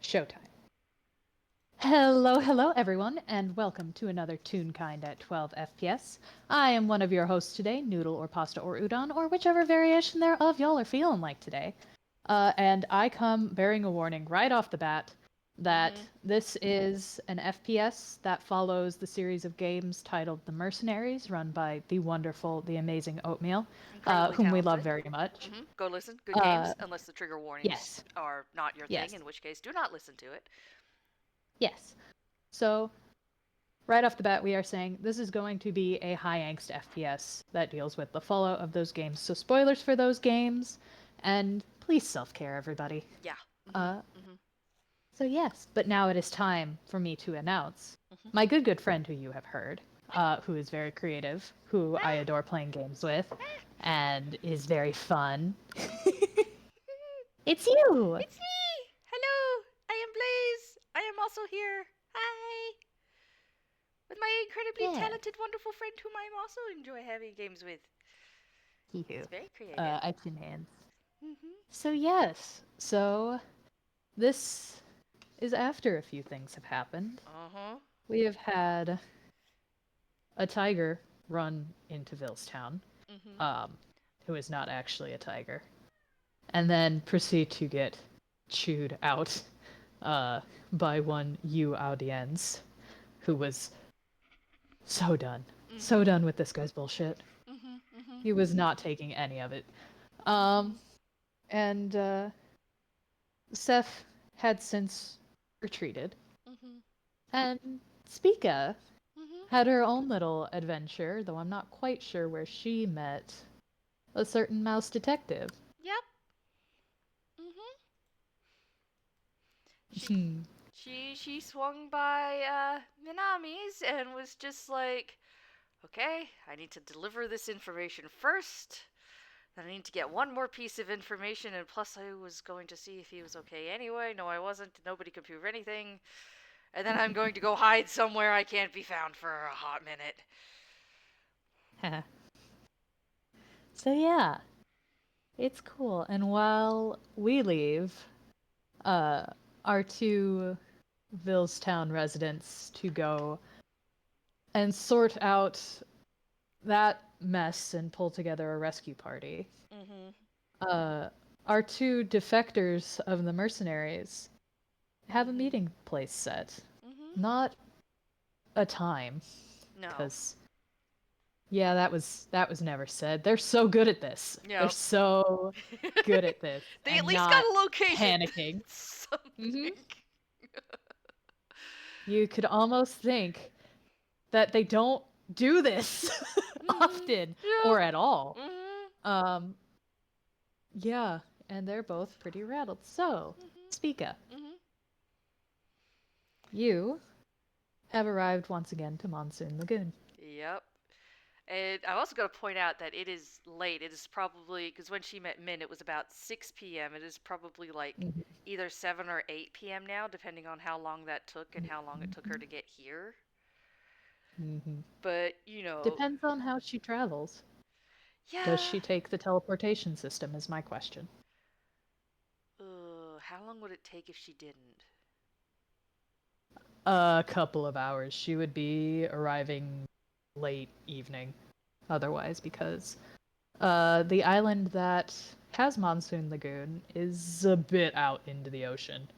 Showtime. Hello, everyone, and welcome to another Toonkind at 12 FPS. I am one of your hosts today, Noodle or Pasta or Udon, or whichever variation thereof y'all are feeling like today. And I come bearing a warning right off the bat that this is an FPS that follows the series of games titled The Mercenaries, run by the wonderful, the amazing Oatmeal, Incredibly whom we love talented. very much. Go listen. Good Uh, games, unless the trigger warnings yes, are not your thing, yes, in which case do not listen to it. yes. So, right off the bat, we are saying this is going to be a high angst FPS that deals with the fallout of those games. So, spoilers for those games, and please self care, everybody. Yeah. Uh, so, yes, but now it is time for me to announce my good friend who you have heard, who is very creative, who I adore playing games with, and is very fun. It's you! It's me! Hello! I am Blaze! I am also here. Hi! With my incredibly Yeah. talented, wonderful friend whom I also enjoy having games with. Hee-hoo. It's very creative. I chin hands. Mm-hmm. So, yes. So, this is after a few things have happened. Uh-huh. We have had a tiger run into Villestown, Mm-hmm. um, who is not actually a tiger, and then proceed to get chewed out uh, by one Yu Audience, who was so done with this guy's bullshit. He was not taking any of it. Um, and Ceph had since retreated, and Spica had her own little adventure, though I'm not quite sure where she met a certain mouse detective. Yep. Mm-hmm. She Hmm. she swung by Minami's and was just like, okay, I need to deliver this information first. Then I need to get one more piece of information, and plus I was going to see if he was okay anyway. No, I wasn't. Nobody could prove anything. And then I'm going to go hide somewhere I can't be found for a hot minute. So yeah, it's cool. And while we leave, uh, our two Villestown residents to go and sort out that mess and pull together a rescue party. Mm-hmm. Uh, our two defectors of the mercenaries have a Mm-hmm. meeting place set. Mm-hmm. Not a time, No. because yeah, that was never said. They're so good at this. They're Yep. so good at this They at and least got not a location. panicking. Something. Hmm. You could almost think that they don't do this Mm-hmm. often or Yep. at all. Mm-hmm. Um, yeah, and they're both pretty rattled. So, Spica, Mm-hmm. you have arrived once again to Monsoon Lagoon. Yep. And I also got to point out that it is late. It is probably because when she met Min, it was about 6 p.m. It is probably like Mhm. either 7 or 8 p.m. now, depending on how long that took and how long it took her to get here. Mhm. But, Depends on how she travels. Does yeah. she take the teleportation system, is my question. How long would it take if she didn't? A couple of hours. She would be arriving late evening otherwise, because the island that has Monsoon Lagoon is a bit out into the ocean.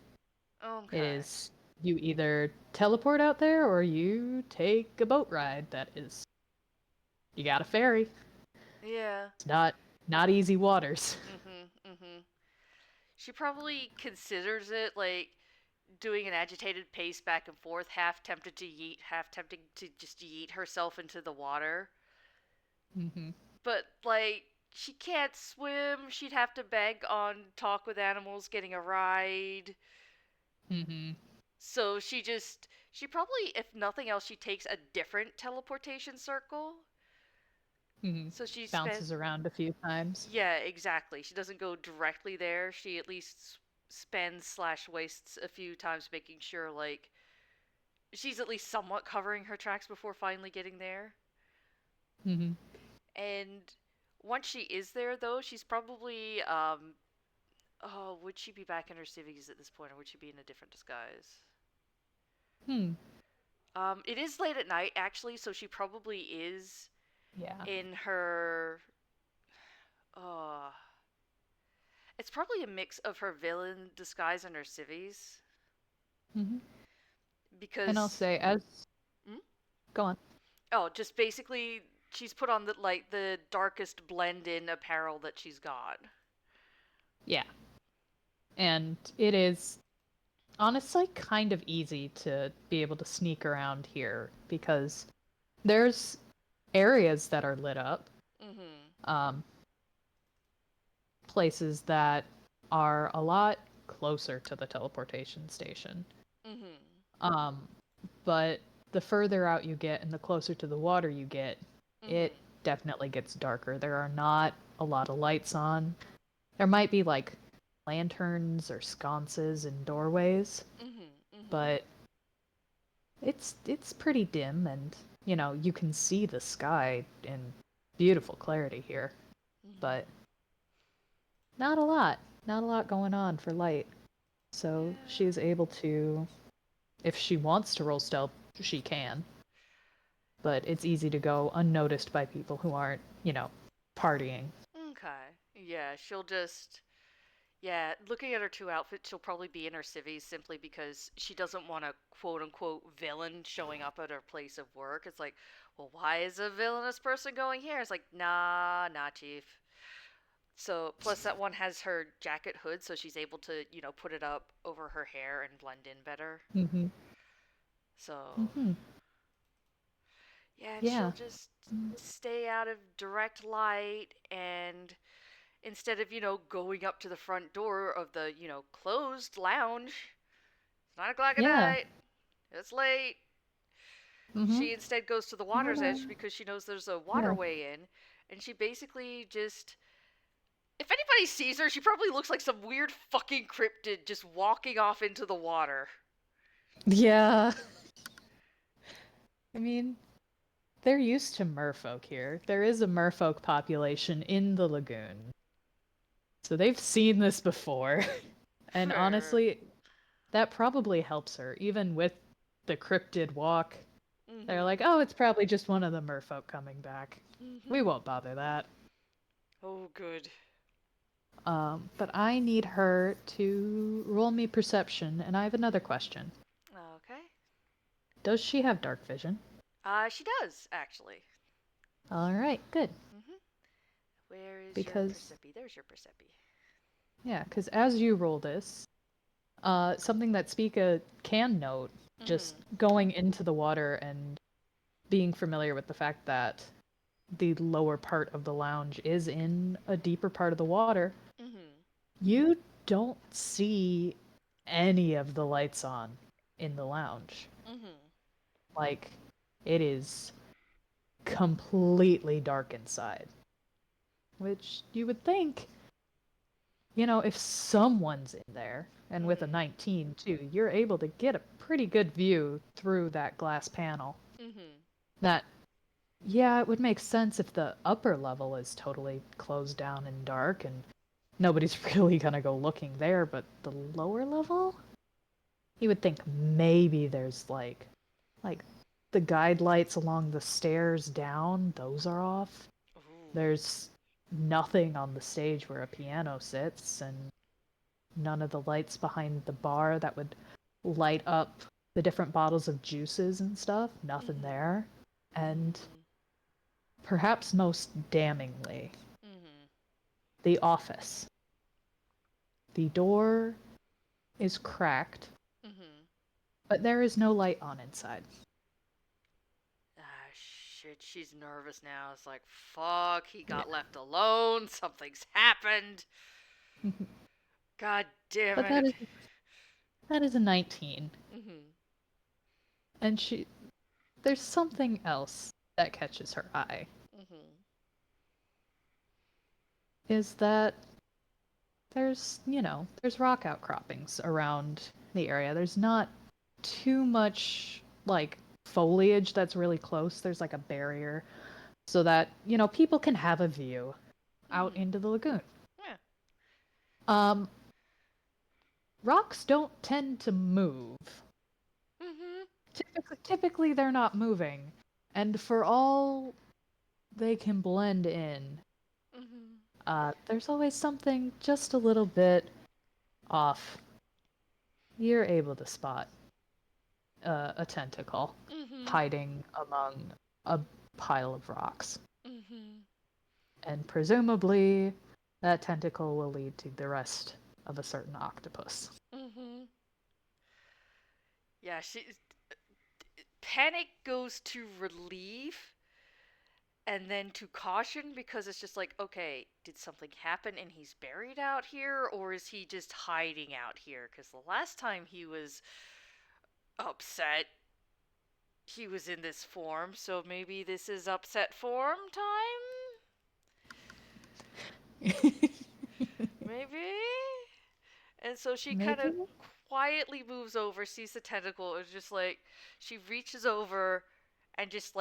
It Okay. is, you either teleport out there or you take a boat ride that is, you got a ferry. Yeah. It's not easy waters. Mm-hmm. She probably considers it like doing an agitated pace back and forth, half tempted to yeet, half tempted to just yeet herself into the water. Hmm. But like she can't swim, she'd have to beg on talk with animals getting a ride. Hmm. So she probably, if nothing else, she takes a different teleportation circle. Hmm. So she spent Bounces around a few times. Yeah, exactly. She doesn't go directly there. She at least spends slash wastes a few times making sure like she's at least somewhat covering her tracks before finally getting there. Hmm. And once she is there, though, she's probably Oh, would she be back in her civvies at this point, or would she be in a different disguise? Hmm. It is late at night, actually, so she probably is Yeah. in her. Uh, it's probably a mix of her villain disguise and her civvies. Hmm. And I'll Because. say, as Hmm? go on. Oh, just basically, she's put on the darkest blend in apparel that she's got. Yeah. And it is honestly kind of easy to be able to sneak around here because there's areas that are lit up, Mm-hmm. um, places that are a lot closer to the teleportation station. Mm-hmm. Um, but the further out you get and the closer to the water you get, it Mm-hmm. definitely gets darker. There are not a lot of lights on. There might be like lanterns or sconces and doorways, Mm-hmm. Mm-hmm. but it's pretty dim, and you can see the sky in beautiful clarity here, but Mm-hmm. not a lot going on for light. So she Yeah. is able to, if she wants to roll stealth, she can, but it's easy to go unnoticed by people who aren't, partying. Okay. Yeah, she'll just. Yeah, looking at her two outfits, she'll probably be in her civvies simply because she doesn't want a quote unquote villain showing up at her place of work. It's like, well, why is a villainous person going here? It's like, nah, chief. So, plus that one has her jacket hood, so she's able to, put it up over her hair and blend in better. Mm-hmm. So, Mm-hmm. yeah, and she'll Yeah. just stay out of direct light and instead of, going up to the front door of the, closed lounge, it's 9 o'clock at Yeah. night, it's late. Mm-hmm. She instead goes to the Not water's edge because she knows there's a yeah. waterway in, and she basically just. If anybody sees her, she probably looks like some weird fucking cryptid just walking off into the water. Yeah. I mean, they're used to merfolk here. There is a merfolk population in the lagoon. So they've seen this before. And Fair. honestly, that probably helps her. Even with the cryptid walk, they're like, Mm-hmm. oh, it's probably just one of the merfolk coming back. We Mm-hmm. won't bother that. Oh, good. But I need her to roll me perception, and I have another question. Okay. Does she have dark vision? She does, actually. All right, good. Mm-hmm. Where is your Because, Persepi? There's your Persepi. yeah, because as you roll this, something that Spica can note, just Mm-hmm. going into the water and being familiar with the fact that the lower part of the lounge is in a deeper part of the water, Mm-hmm. you don't see any of the lights on in the lounge. Mm-hmm. Like, it is completely dark inside. Which you would think, if someone's in there, and with a Mm-hmm. 19 too, you're able to get a pretty good view through that glass panel. Mm-hmm. That, yeah, it would make sense if the upper level is totally closed down and dark and nobody's really gonna go looking there, but the lower level? You would think maybe there's like the guide lights along the stairs down, those are off. Ooh. There's nothing on the stage where a piano sits, and none of the lights behind the bar that would light up the different bottles of juices and stuff, nothing Mm-hmm. there. And Mm-hmm. perhaps most damningly, Mm-hmm. the office. The door is cracked, Mm-hmm. but there is no light on inside. Ah, shit. She's nervous now. It's like, fuck, he Yeah. got left alone. Something's happened. God damn But it. that is a 19. Mm-hmm. And there's something else that catches her eye. Mm-hmm. Is that there's rock outcroppings around the area. There's not too much like foliage that's really close. There's like a barrier so that, people can have a view out Mm-hmm. into the lagoon. Yeah. Um rocks don't tend to move. Mhm. Typically they're not moving. And for all they can blend in, Mhm. there's always something just a little bit off. You're able to spot a tentacle Mhm. hiding among a pile of rocks. Mhm. And presumably, that tentacle will lead to the rest of a certain octopus. Mhm. Yeah, she panic goes to relief and then to caution because it's just like, okay, did something happen and he's buried out here, or is he just hiding out here? Because the last time he was upset, he was in this form, so maybe this is upset form time? Maybe? And so she kind Maybe? of quietly moves over, sees the tentacle, and just like, she reaches over and just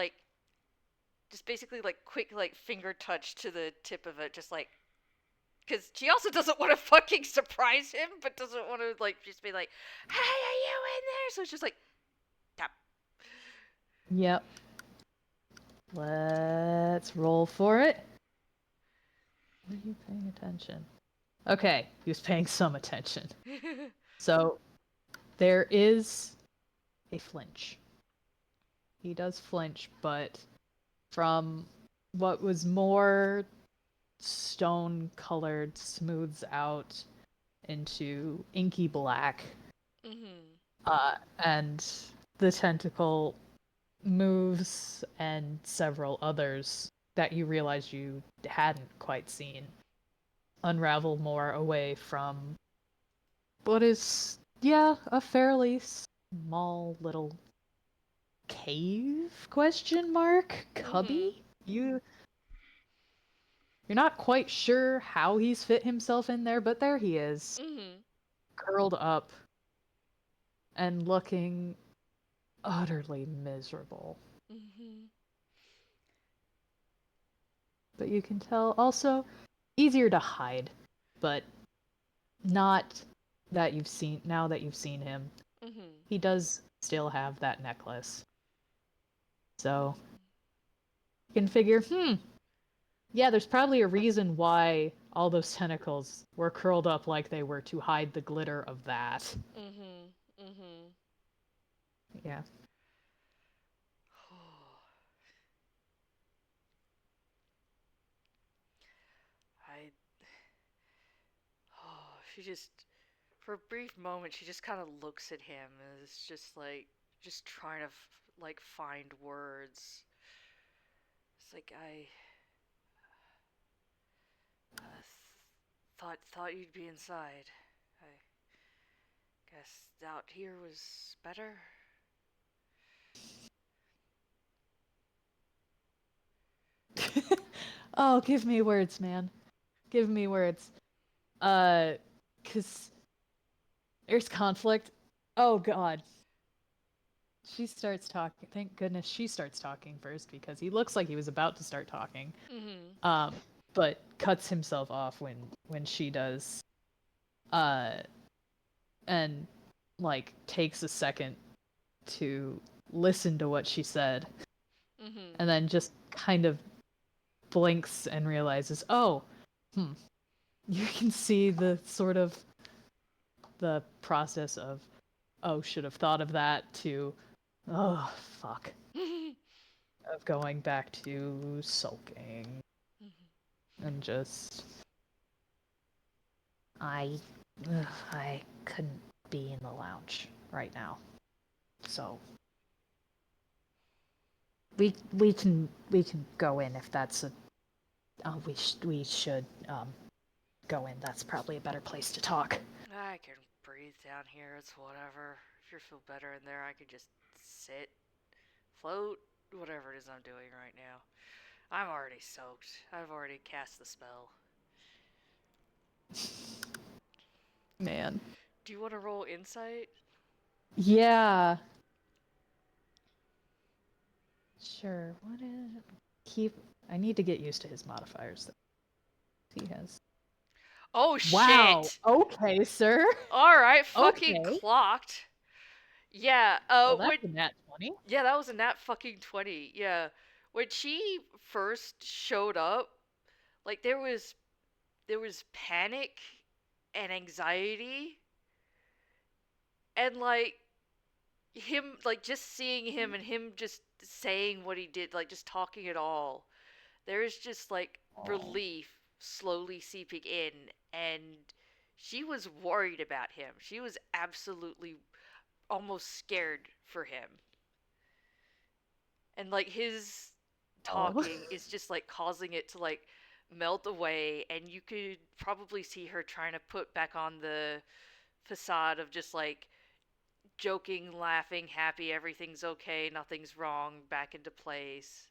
basically like quick like finger touch to the tip of it, just like because she also doesn't want to fucking surprise him, but doesn't want to like just be like, "Hey, are you in there?" So it's just like tap. Yep. Let's roll for it. Are you paying attention? Okay, he was paying some attention. So there is a flinch. He does flinch, but from what was more stone colored smooths out into inky black. Mhm. And the tentacle moves and several others that you realize you hadn't quite seen unravel more away from what is, yeah, a fairly small little cave question mark Mhm. cubby. You're not quite sure how he's fit himself in there, but there he is, Mhm. curled up and looking utterly miserable. Mhm. But you can tell also easier to hide, but not that you've seen now that you've seen him. Mhm. He does still have that necklace. So you can figure, yeah, there's probably a reason why all those tentacles were curled up like they were to hide the glitter of that. Mhm. Mhm. Yeah. I. Oh, she just for a brief moment she just kind of looks at him and is just like just trying to like find words. It's like I thought you'd be inside. I guess out here was better. Oh, give me words, man. Give me words. Uh, cause there's conflict. Oh God. She starts talking. Thank goodness she starts talking first because he looks like he was about to start talking. Mhm. Um, but cuts himself off when she does. Uh, and like takes a second to listen to what she said, Mhm. and then just kind of blinks and realizes, oh, hmm. You can see the sort of the process of, oh, should have thought of that to, oh, fuck, of going back to sulking and just I I couldn't be in the lounge right now. So we can go in if that's a we should go in. That's probably a better place to talk. I can breathe down here. It's whatever. If you feel better in there, I could just sit, float, whatever it is I'm doing right now. I'm already soaked. I've already cast the spell. Man. Do you want to roll insight? Yeah. Sure. What is keep I need to get used to his modifiers that he has. Oh Wow. shit! Okay, sir. Alright, fucking Okay. clocked. Yeah, Well, that's a nat 20. yeah, that was a nat fucking 20. Yeah. When she first showed up, like there was panic and anxiety and like him like just seeing him and him just saying what he did, like just talking at all. There's just like Oh. relief slowly seeping in, and she was worried about him. She was absolutely almost scared for him. And like his Oh. talking is just like causing it to like melt away, and you could probably see her trying to put back on the facade of just like joking, laughing, happy, everything's okay, nothing's wrong, back into place.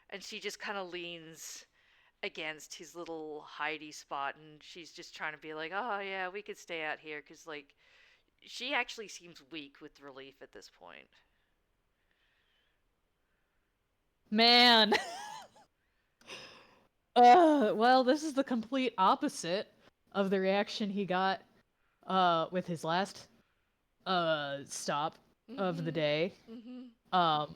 And she just kind of leans against his little hidey spot, and she's just trying to be like, oh yeah, we could stay out here, because like she actually seems weak with relief at this point. Man. Well, this is the complete opposite of the reaction he got with his last stop of the Mm-hmm. day. Mm-hmm. Um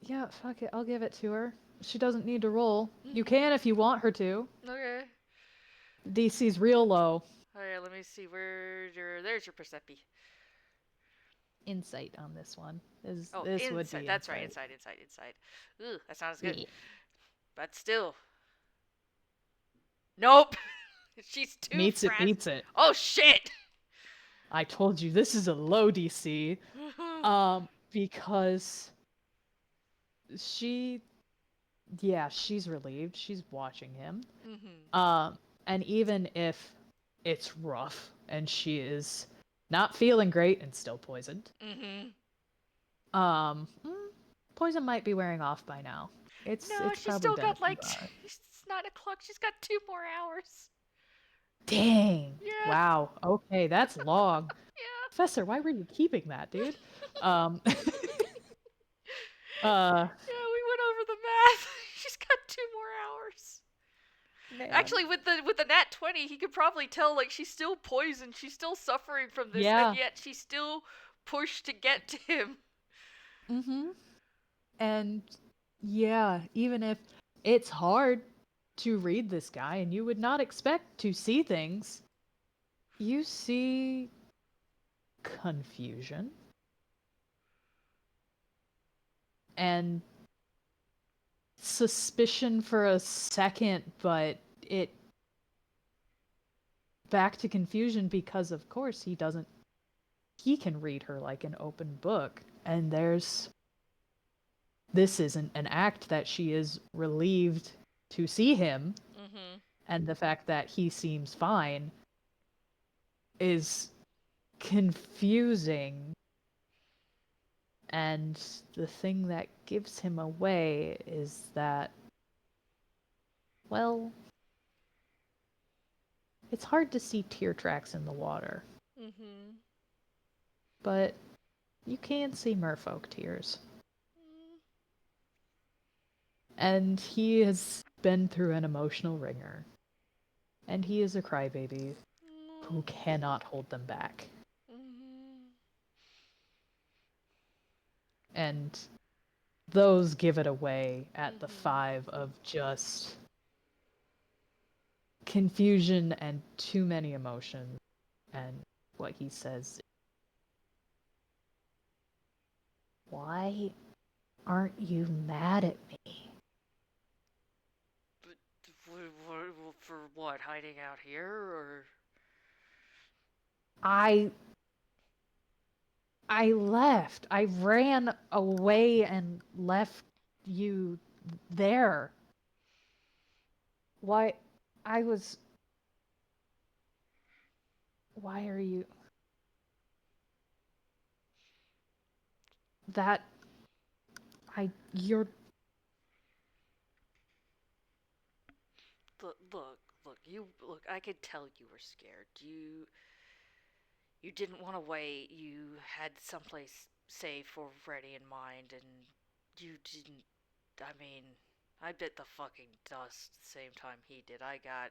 yeah, fuck it. I'll give it to her. She doesn't need to roll. You Mm-hmm. can if you want her to. Okay. DC's real low. Alright, let me see where your there's your Persepi. Insight on this one. Oh, This would inside. be That's right. insight. Inside, inside, inside. Ooh, that sounds good. Yeah. But still, nope. She's too Meets it, frazzled. beats it. Oh shit. I told you this is a low DC. Because she yeah, she's relieved. She's watching him. Mhm. And even if it's rough and she is not feeling great and still poisoned, Mhm. um, mm, poison might be wearing off by now. No, It's she's probably still been a got few like hours. it's 9 o'clock. She's got 2 more hours. Dang. Yeah. Wow. Okay, that's long. Yeah. Professor, why were you keeping that, dude? Um, uh, Yeah, we went over the math. She's got 2 more hours. man. Actually, with the nat 20, he could probably tell like she's still poisoned. She's still suffering from this, and Yeah. yet she's still pushed to get to him. Mm-hmm. And yeah, even if it's hard to read this guy and you would not expect to see things, you see confusion and suspicion for a second, but it back to confusion because of course he can read her like an open book, and this isn't an act that she is relieved to see him, Mhm. and the fact that he seems fine is confusing. And the thing that gives him away is that, well, it's hard to see tear tracks in the water, Mhm. but you can see merfolk tears. And he has been through an emotional ringer, and he is a crybaby who cannot hold them back. Mhm. And those give it away at the Mhm. 5 of just confusion and too many emotions. And what he says, why aren't you mad at me? But for what? Hiding out here, or? I I left. I ran away and left you there. Why I was why are you that I you're Look. You look. I could tell you were scared. You didn't want to wait. You had someplace safe or ready in mind, and you didn't. I mean, I bit the fucking dust the same time he did. I got.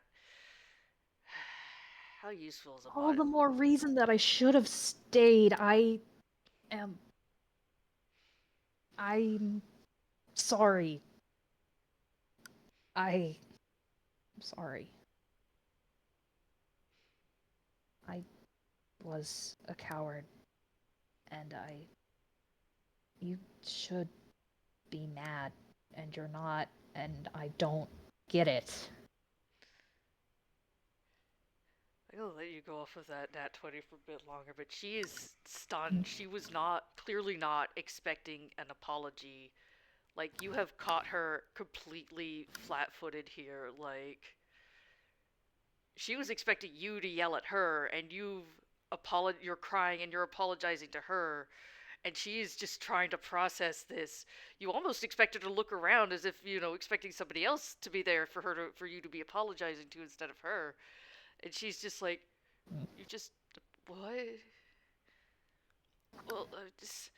How useful is a All bot? the more reason that I should have stayed. Am. I'm sorry. I'm sorry. I was a coward, and I. You should be mad, and you're not, and I don't get it. I'm gonna let you go off of that nat 20 for a bit longer, but she is stunned. She was not, clearly not expecting an apology. Like, you have caught her completely flat footed here. Like, she was expecting you to yell at her, and you're crying and you're apologizing to her, and she's just trying to process this. You almost expect her to look around as if, expecting somebody else to be there for you to be apologizing to instead of her. And she's just like, you just what? Well, just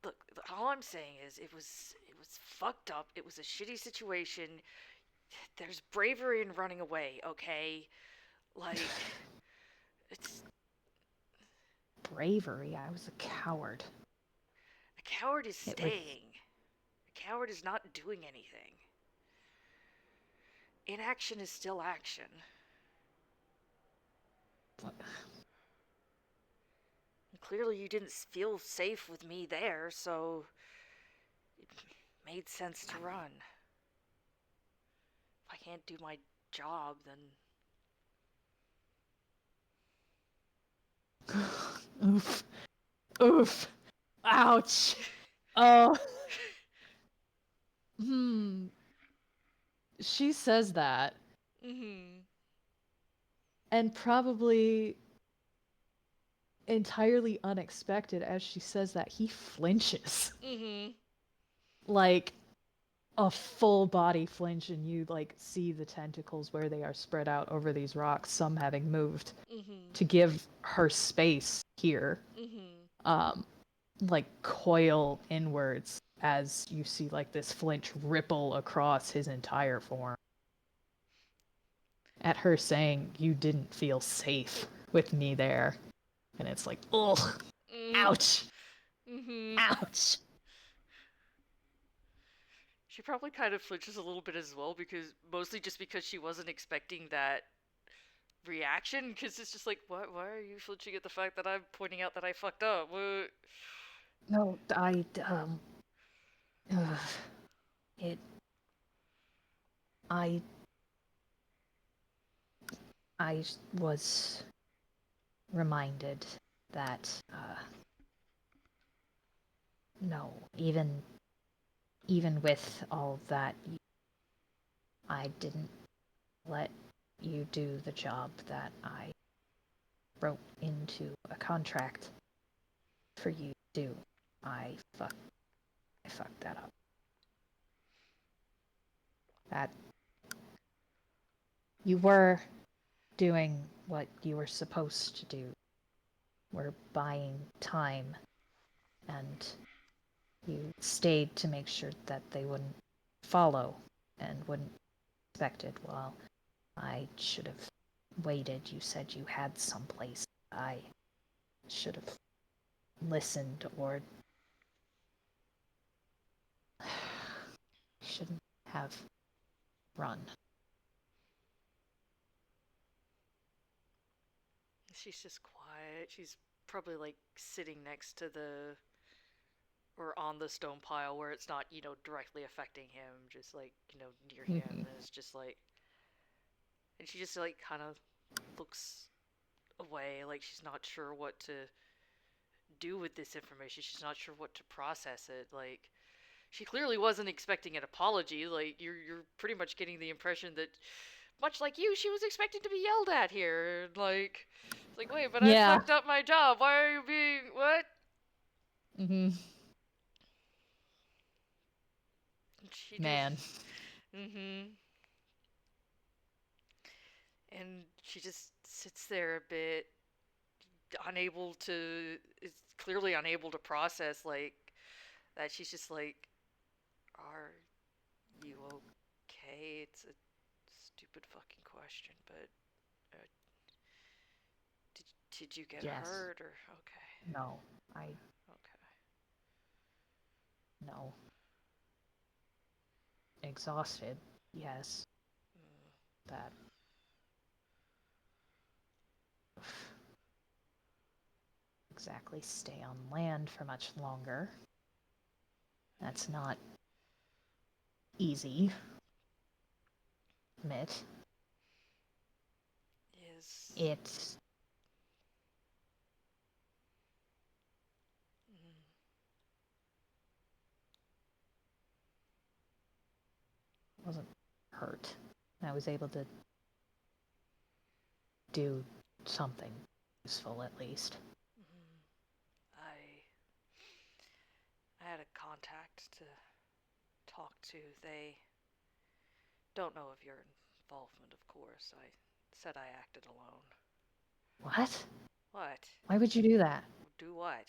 look. All I'm saying is it was fucked up. It was a shitty situation. There's bravery in running away. Okay, like it's Bravery. I was a coward. a coward is It was. staying. A coward is not doing anything. Inaction is still action. And clearly, you didn't feel safe with me there, so it made sense to run. If I can't do my job, then Oof. Oof. Ouch. Oh. Hmm. She says that, mm-hmm. and probably entirely unexpected as she says that, he flinches. Mm-hmm. Like a full body flinch, and you like see the tentacles where they are spread out over these rocks, some having moved Mm-hmm. to give her space here. Mm-hmm. Um, like coil inwards as you see like this flinch ripple across his entire form. At her saying, "You didn't feel safe with me there." And it's like, ugh, Mm-hmm. ouch, Mm-hmm. ouch. She probably kind of flinches a little bit as well, because mostly just because she wasn't expecting that reaction. Because it's just like, why are you flinching at the fact that I'm pointing out that I fucked up? What? No, ugh, it, I, I was reminded that, no, even with all that, I didn't let you do the job that I wrote into a contract for you to do. I fucked that up. That you were doing what you were supposed to do. We're buying time, and you stayed to make sure that they wouldn't follow and wouldn't expect it. Well, I should have waited. You said you had someplace. I should have listened, or shouldn't have run. She's just quiet. She's probably like sitting next to the or on the stone pile where it's not, directly affecting him, just like, near him. And it's just like, and she just like kind of looks away, like she's not sure what to do with this information. She's not sure what to process it. Like, she clearly wasn't expecting an apology. Like, you're pretty much getting the impression that, much like you, she was expecting to be yelled at here. Like, it's like, wait, but I Yeah. fucked up my job. Why are you being what? Mm-hmm. And she just, Man. mm-hmm. And she just sits there a bit, unable to, is clearly unable to process like that. She's just like, Are you okay? It's a stupid fucking question, but uh, did you get Yes. hurt or okay? No. I. Okay. No. Exhausted. Yes. Mm, That. Exactly stay on land for much longer. That's not easy. Admit. is It mm, wasn't hurt. I was able to do something useful at least. mm, I had a contact to talk to. They don't know of your involvement, of course. I said I acted alone. What? What? Why would you do that? Do what?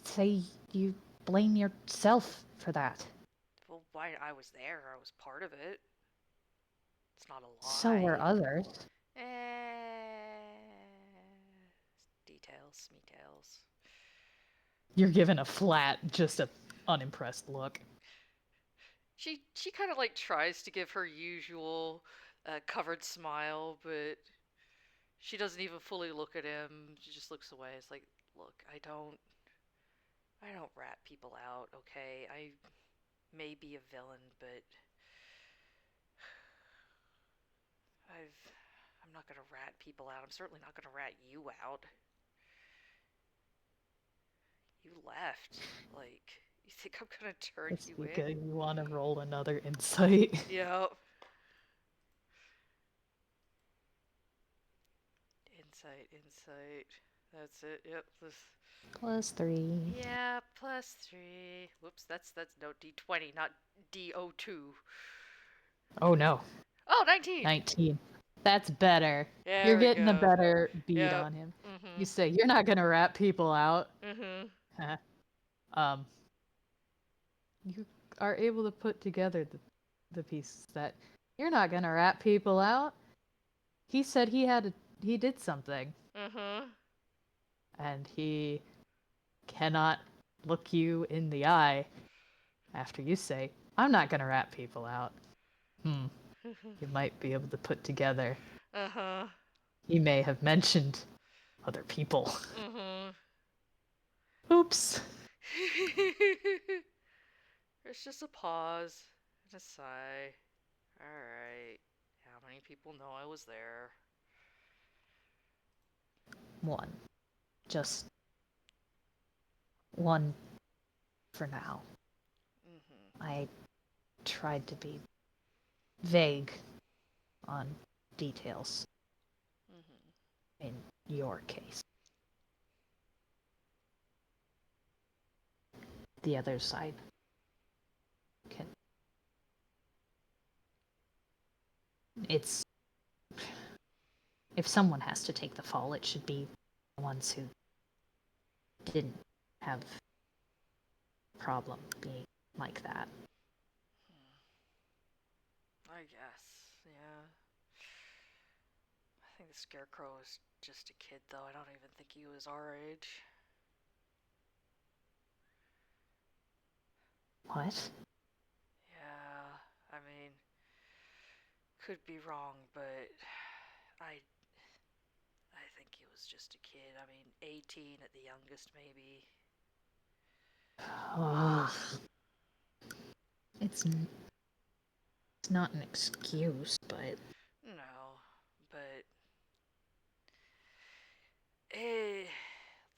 Say you blame yourself for that. Well, why? I was there. I was part of it. It's not a So were lie. others. Details, details. You're given a flat, just a unimpressed look. She kind of like tries to give her usual covered smile, but she doesn't even fully look at him. She just looks away. It's like, look, I don't rat people out, okay? I may be a villain, but I'm not gonna rat people out. I'm certainly not gonna rat you out. You left. Like, you think I'm gonna turn It's you in? because you want to roll another insight. Yep. Insight, insight. That's it. Yep. +3. Yeah, +3. Whoops, that's no D20, not D02. Oh no, Oh, 19. 19. That's better. You're There we getting a go. better bead Yep. on him. You Mhm. say you're not gonna rat people out. Mhm. um, you are able to put together the pieces that you're not gonna rat people out. He said he did something, Mhm. and he cannot look you in the eye after you say, "I'm not gonna rat people out." You might be able to put together. Uh-huh. He may have mentioned other people. Mhm. Oops. There's just a pause and a sigh. All right. How many people know I was there? One. Just one for now. Mhm. I tried to be vague on details Mhm. in your case. The other side can. It's. If someone has to take the fall, it should be the ones who didn't have a problem being like that. I guess. Yeah. I think the Scarecrow is just a kid, though. I don't even think he was our age. What? Yeah. I mean, could be wrong, but I I think he was just a kid. I mean, 18 at the youngest, maybe. Ugh. It's not an excuse, but No, but eh,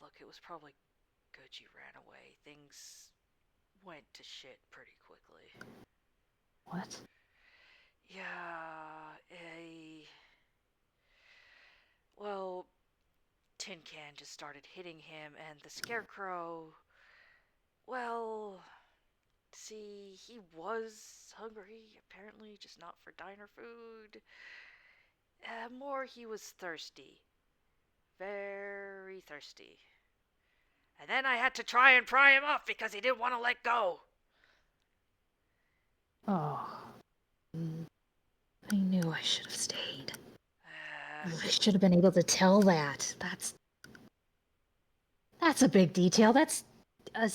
look, it was probably good you ran away. Things went to shit pretty quickly. what? Yeah, well, Tin Can just started hitting him, and the Scarecrow, well, see, he was hungry, apparently, just not for diner food. More, he was thirsty. Very thirsty. And then I had to try and pry him off because he didn't want to let go. Oh, I knew I should have stayed. Uh, I should have been able to tell that. That's a big detail. That's a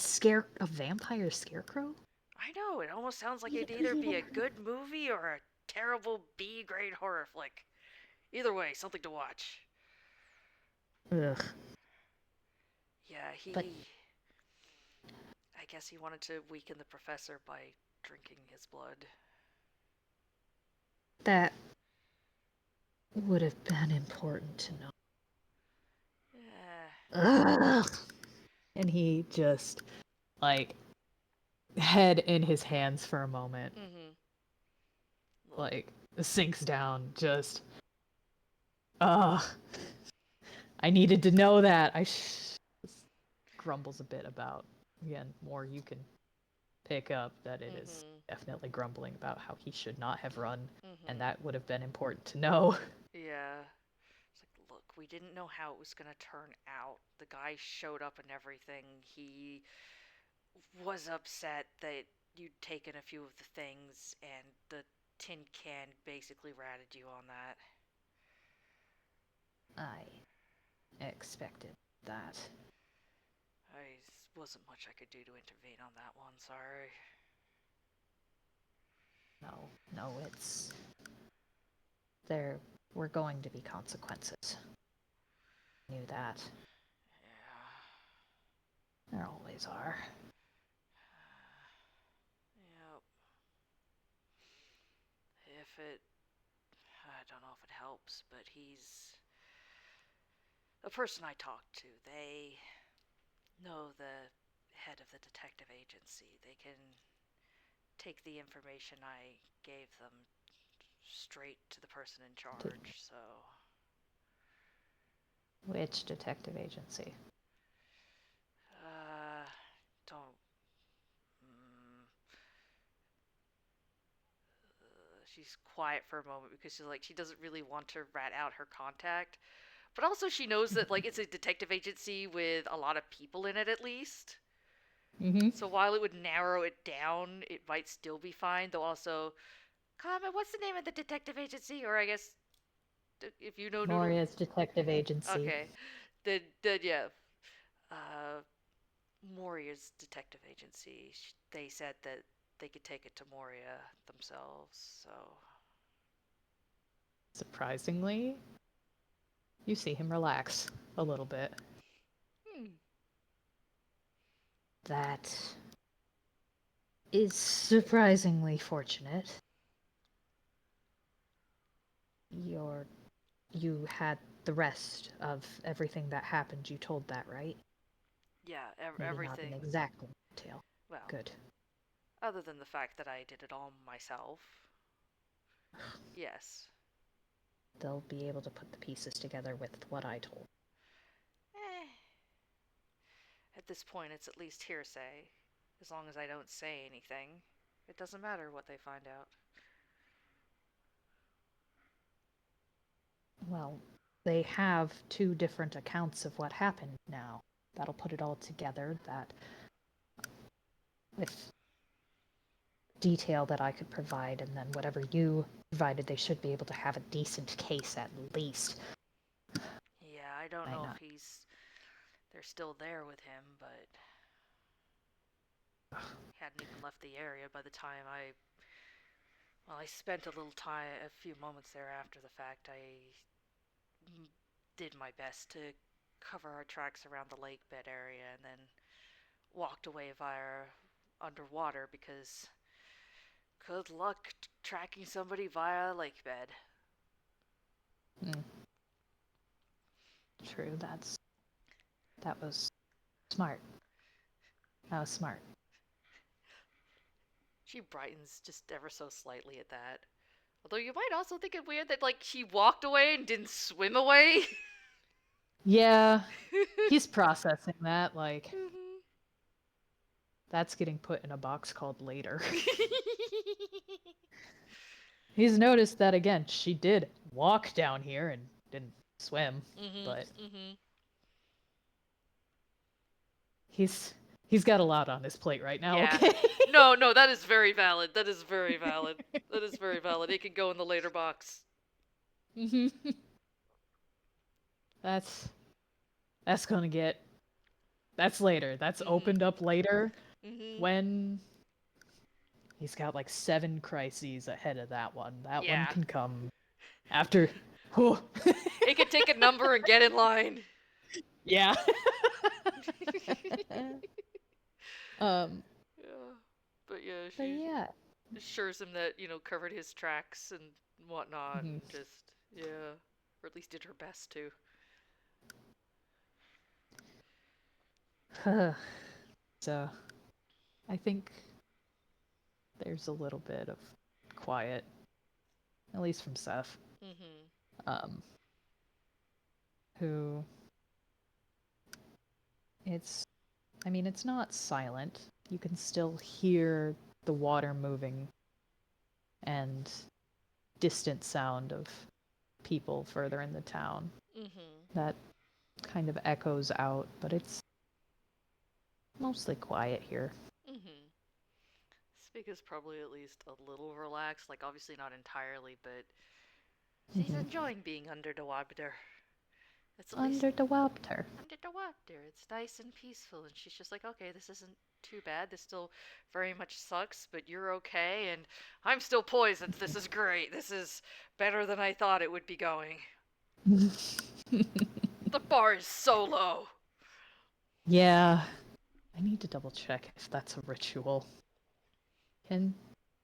vampire scarecrow? I know, it almost sounds like it'd either be a good movie or a terrible B-grade horror flick. Either way, something to watch. Ugh. Yeah, But I guess he wanted to weaken the professor by drinking his blood. that would have been important to know. Yeah. Ugh. And he just, like, head in his hands for a moment. Mm-hmm. Look. Like, sinks down, just. Ugh. I needed to know that. Grumbles a bit about, again, more you can pick up that it is Mm-hmm. definitely grumbling about how he should not have run, and Mm-hmm. that would have been important to know. Yeah. It's like, look, we didn't know how it was gonna turn out. The guy showed up and everything. He was upset that you'd taken a few of the things, and the tin can basically ratted you on that. I expected that. I wasn't much I could do to intervene on that one. Sorry. No, there were going to be consequences. I knew that. Yeah. There always are. Yep. If it, I don't know if it helps, but he's a person I talked to. They know the head of the detective agency. They can take the information I gave them straight to the person in charge, so. Which detective agency? Don't. Mm, she's quiet for a moment because she doesn't really want to rat out her contact, but also she knows that it's a detective agency with a lot of people in it at least. Mm-hmm. So while it would narrow it down, it might still be fine. Though also, comment, what's the name of the detective agency? Or I guess if you know Noodle. Moria's detective agency. Okay, then yeah, uh, Moria's detective agency. They said that they could take it to Moria themselves. So Surprisingly, you see him relax a little bit. hmm. That is surprisingly fortunate. You had the rest of everything that happened. You told that, right? Yeah, Maybe not in everything. exact detail. Well, Good. other than the fact that I did it all myself. Yes. They'll be able to put the pieces together with what I told. Eh. At this point, it's at least hearsay. As long as I don't say anything, it doesn't matter what they find out. Well, they have two different accounts of what happened now. That'll put it all together. That with detail that I could provide, and then whatever you provided, they should be able to have a decent case at least. Yeah, I don't Might know not. if they're still there with him, but he hadn't even left the area by the time I spent a little time, a few moments there after the fact. I did my best to cover our tracks around the lake bed area and then walked away via underwater because good luck tracking somebody via a lake bed. Mm, true. That was smart. That was smart. She brightens just ever so slightly at that. Although you might also think it weird that she walked away and didn't swim away. Yeah, he's processing that. Like Mhm. that's getting put in a box called later. He's noticed that again. She did walk down here and didn't swim, Mhm. but Mhm. he's got a lot on his plate right now. Yeah. Okay. No, that is very valid. That is very valid. That is very valid. It could go in the later box. Hmm. That's gonna get. That's later. That's Mhm. opened up later Mhm. when he's got like 7 crises ahead of that one. That one Yeah. can come after. Whew. It could take a number and get in line. Yeah. um. Yeah. But yeah, But she yeah. assures him that, covered his tracks and whatnot Mhm. and just, yeah. Or at least did her best to. So, I think there's a little bit of quiet, at least from Ceph, Mhm. um, who it's, I mean, it's not silent. You can still hear the water moving and distant sound of people further in the town. Mhm. That kind of echoes out, but it's mostly quiet here. Mhm. Spica's probably at least a little relaxed, like obviously not entirely, but she's Mhm. enjoying being under the water. It's at least Under the water. under the water. It's nice and peaceful, and she's just like, okay, this isn't too bad. This still very much sucks, but you're okay, and I'm still poisoned. This is great. This is better than I thought it would be going. The bar is so low. Yeah, I need to double check if that's a ritual. Can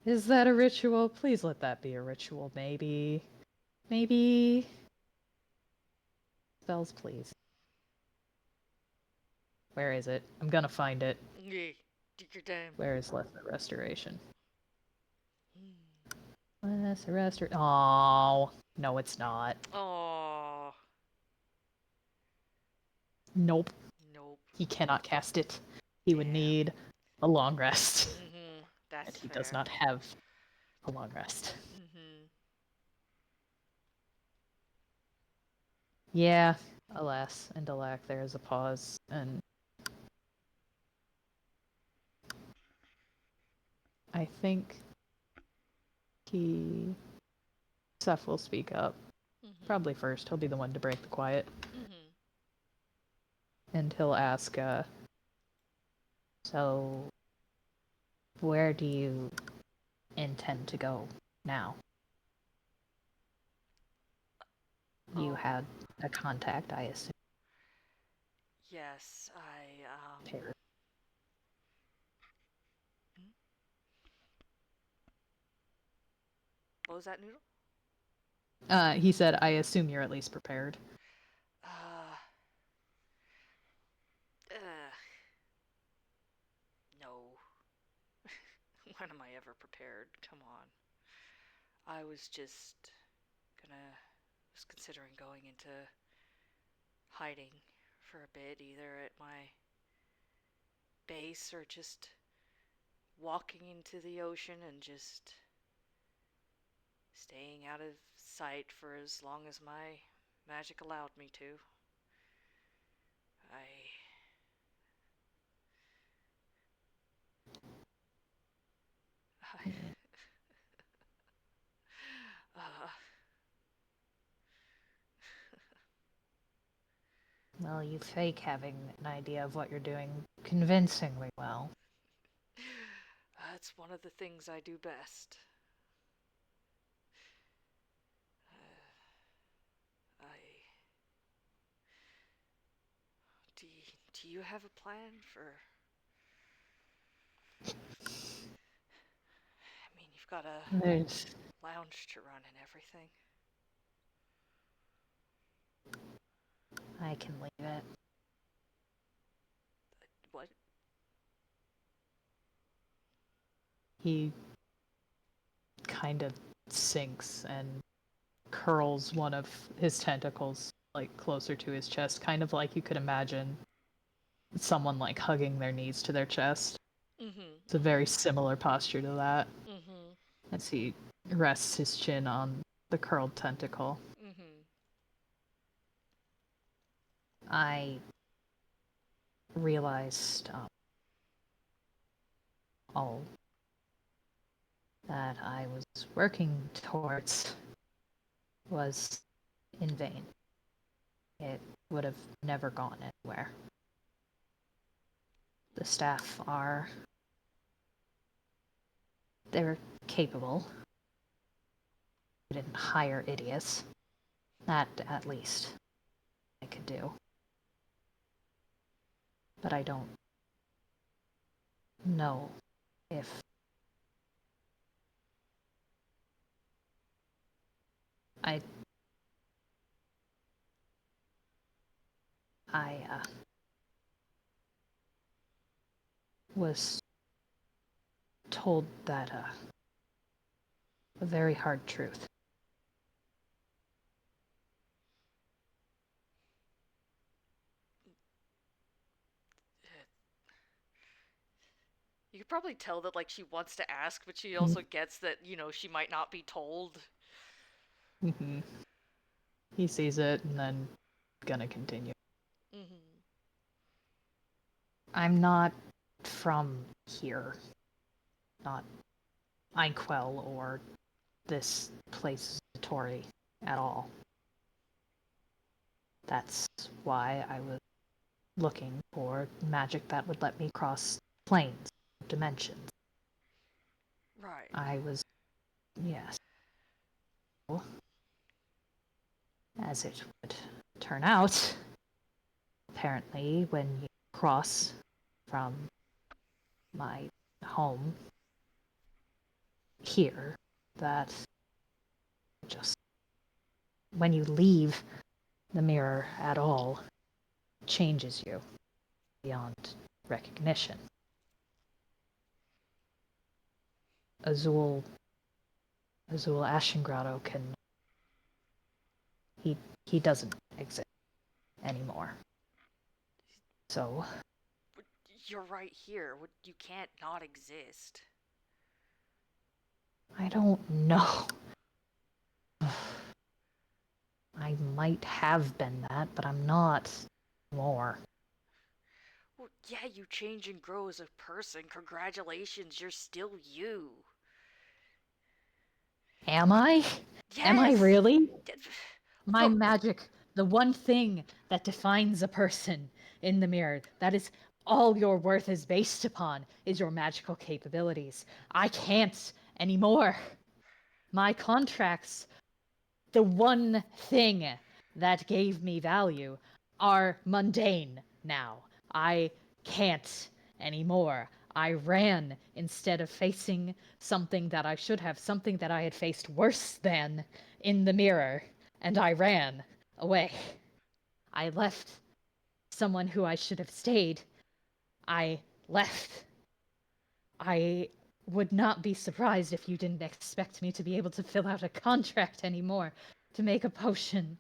Is that a ritual? Please let that be a ritual. Maybe spells, please. Where is it? I'm gonna find it. Yeah, take your time. Where is Lesser Restoration? Hmm. Lesser Restoration. Oh, no, it's not. Oh, Nope. nope. He cannot cast it. He would Damn. need a long rest. Mhm. And That's he does fair. not have a long rest. Mhm. Yeah, alas and alack, there is a pause, and I think he. Seth will speak up. Mhm. Probably first. He'll be the one to break the quiet. Mhm. And he'll ask, so, where do you intend to go now? You Oh, had a contact, I assume. yes. I Pair. hmm? What was that, Noodle? He said, I assume you're at least prepared. Uh, uh no. When am I ever prepared? Come on. I gonna was considering going into hiding for a bit, either at my base or just walking into the ocean and just staying out of sight for as long as my magic allowed me to. I. I uh, Well, you fake having an idea of what you're doing convincingly well. that's one of the things I do best. I. Do, do you have a plan for. I mean, you've got a There's. lounge to run and everything. I can leave it. What? He kind of sinks and curls one of his tentacles like closer to his chest, kind of like you could imagine someone like hugging their knees to their chest. Mhm. It's a very similar posture to that Mhm. as he rests his chin on the curled tentacle. Mhm. I realized all that I was working towards was in vain. It would have never gone anywhere. The staff they're capable. We didn't hire idiots. That, at least, I could do. But I don't know if I was told that a very hard truth. You could probably tell that like she wants to ask, but she also gets that, she might not be told. Mm-hmm. He sees it and then gonna continue. Mm-hmm. I'm not from here. Not Inkwell or this place Tori at all. That's why I was looking for magic that would let me cross planes, dimensions. Right. I was, yes. As it would turn out, apparently, when you cross from my home here, that just when you leave the mirror at all, changes you beyond recognition. Azul Ashengrotto can he doesn't exist anymore. So You're right here. You can't not exist. I don't know. I might have been that, but I'm not more. Well, yeah, you change and grow as a person. Congratulations, you're still you. Am I? Am I Yes! really? My Look, magic, the one thing that defines a person in the mirror, that is all your worth is based upon, is your magical capabilities. I can't anymore. My contracts, the one thing that gave me value, are mundane now. I can't anymore. I ran instead of facing something that I should have, something that I had faced worse than in the mirror, and I ran away. I left someone who I should have stayed. I left. I would not be surprised if you didn't expect me to be able to fill out a contract anymore to make a potion.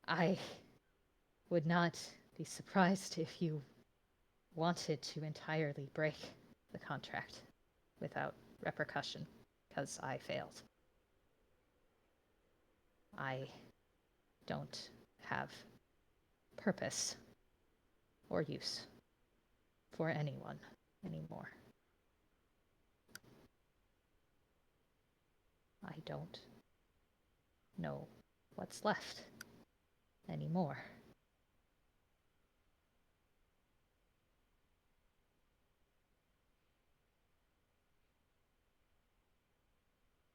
I would not be surprised if you wanted to entirely break the contract without repercussion, because I failed. I don't have purpose or use for anyone anymore. I don't know what's left anymore.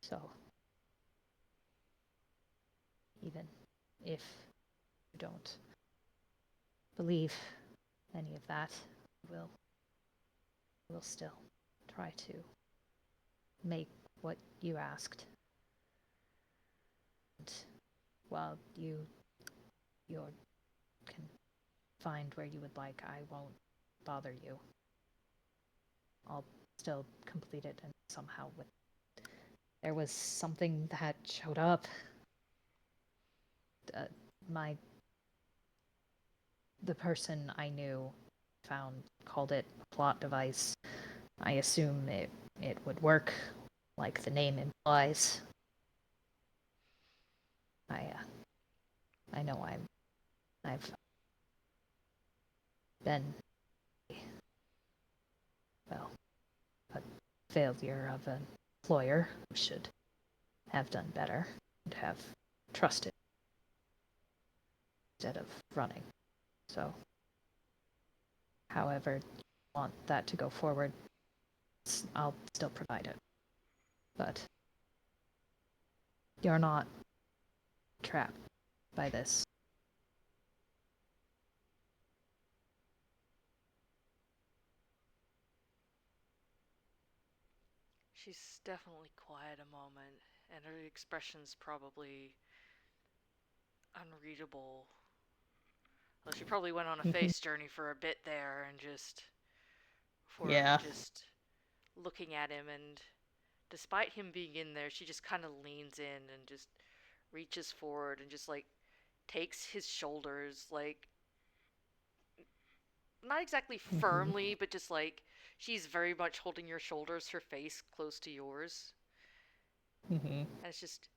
So, even if you don't believe any of that, we'll still try to make what you asked. And while you can find where you would like, I won't bother you. I'll still complete it and somehow with there was something that showed up. My the person I knew called it a plot device. I assume it would work like the name implies. I know I've been, well, a failure of an employer who should have done better and have trusted instead of running. So, however you want that to go forward, I'll still provide it. But you're not trapped by this. She's definitely quiet a moment, and her expression's probably unreadable. Well, she probably went on a face journey for a bit there and just for Yeah. just looking at him, and despite him being in there, she just kind of leans in and just reaches forward and just like takes his shoulders, like not exactly firmly, but just like she's very much holding your shoulders, her face close to yours. And it's just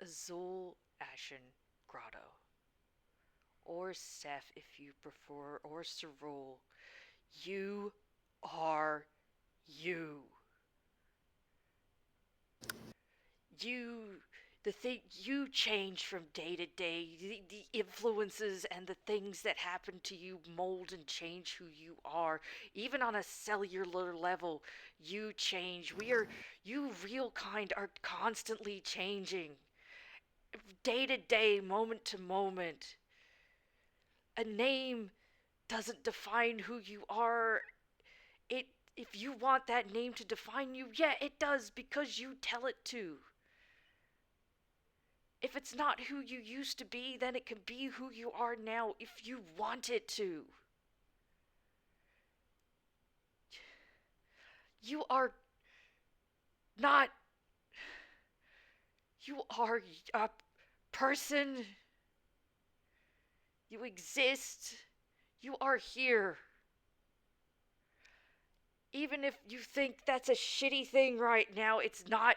Azul Ashen Grotto. Or Ceph if you prefer, or Cerule. You are you. You the thing you change from day to day. The influences and the things that happen to you mold and change who you are. Even on a cellular level, you change. You real kind are constantly changing. Day to day, moment to moment. A name doesn't define who you are. It if you want that name to define you, yeah, it does because you tell it to. If it's not who you used to be, then it can be who you are now if you want it to. You are not. You are a person. You exist. You are here. Even if you think that's a shitty thing right now, it's not.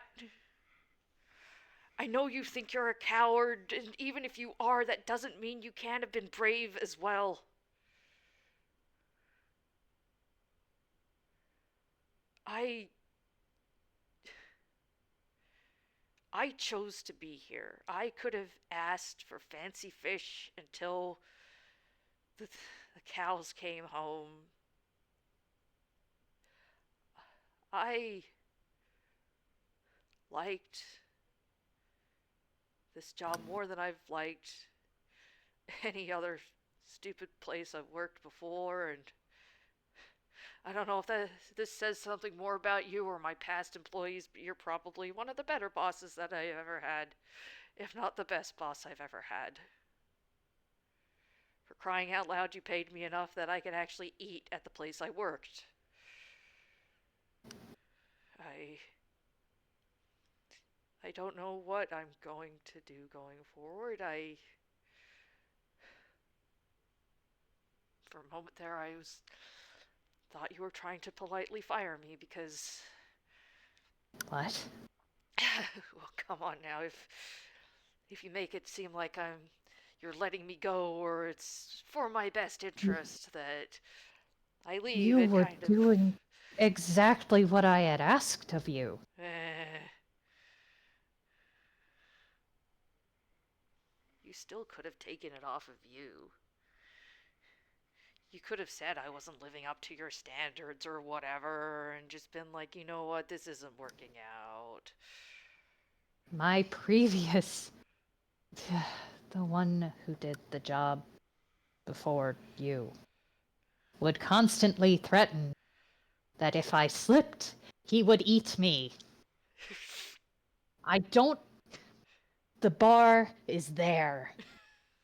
I know you think you're a coward, and even if you are, that doesn't mean you can't have been brave as well. I I chose to be here. I could have asked for fancy fish until the cows came home. I liked this job more than I've liked any other stupid place I've worked before, and I don't know if this says something more about you or my past employees, but you're probably one of the better bosses that I've ever had, if not the best boss I've ever had. For crying out loud, you paid me enough that I could actually eat at the place I worked. I I don't know what I'm going to do going forward. For a moment there I was thought you were trying to politely fire me because What? well, come on now. If you make it seem like you're letting me go or it's for my best interest that I leave, You it were kind of doing exactly what I had asked of you. eh, you still could have taken it off of you. You could have said I wasn't living up to your standards or whatever and just been like, you know what, this isn't working out. My previous. The one who did the job before you would constantly threaten that if I slipped, he would eat me. I don't. The bar is there.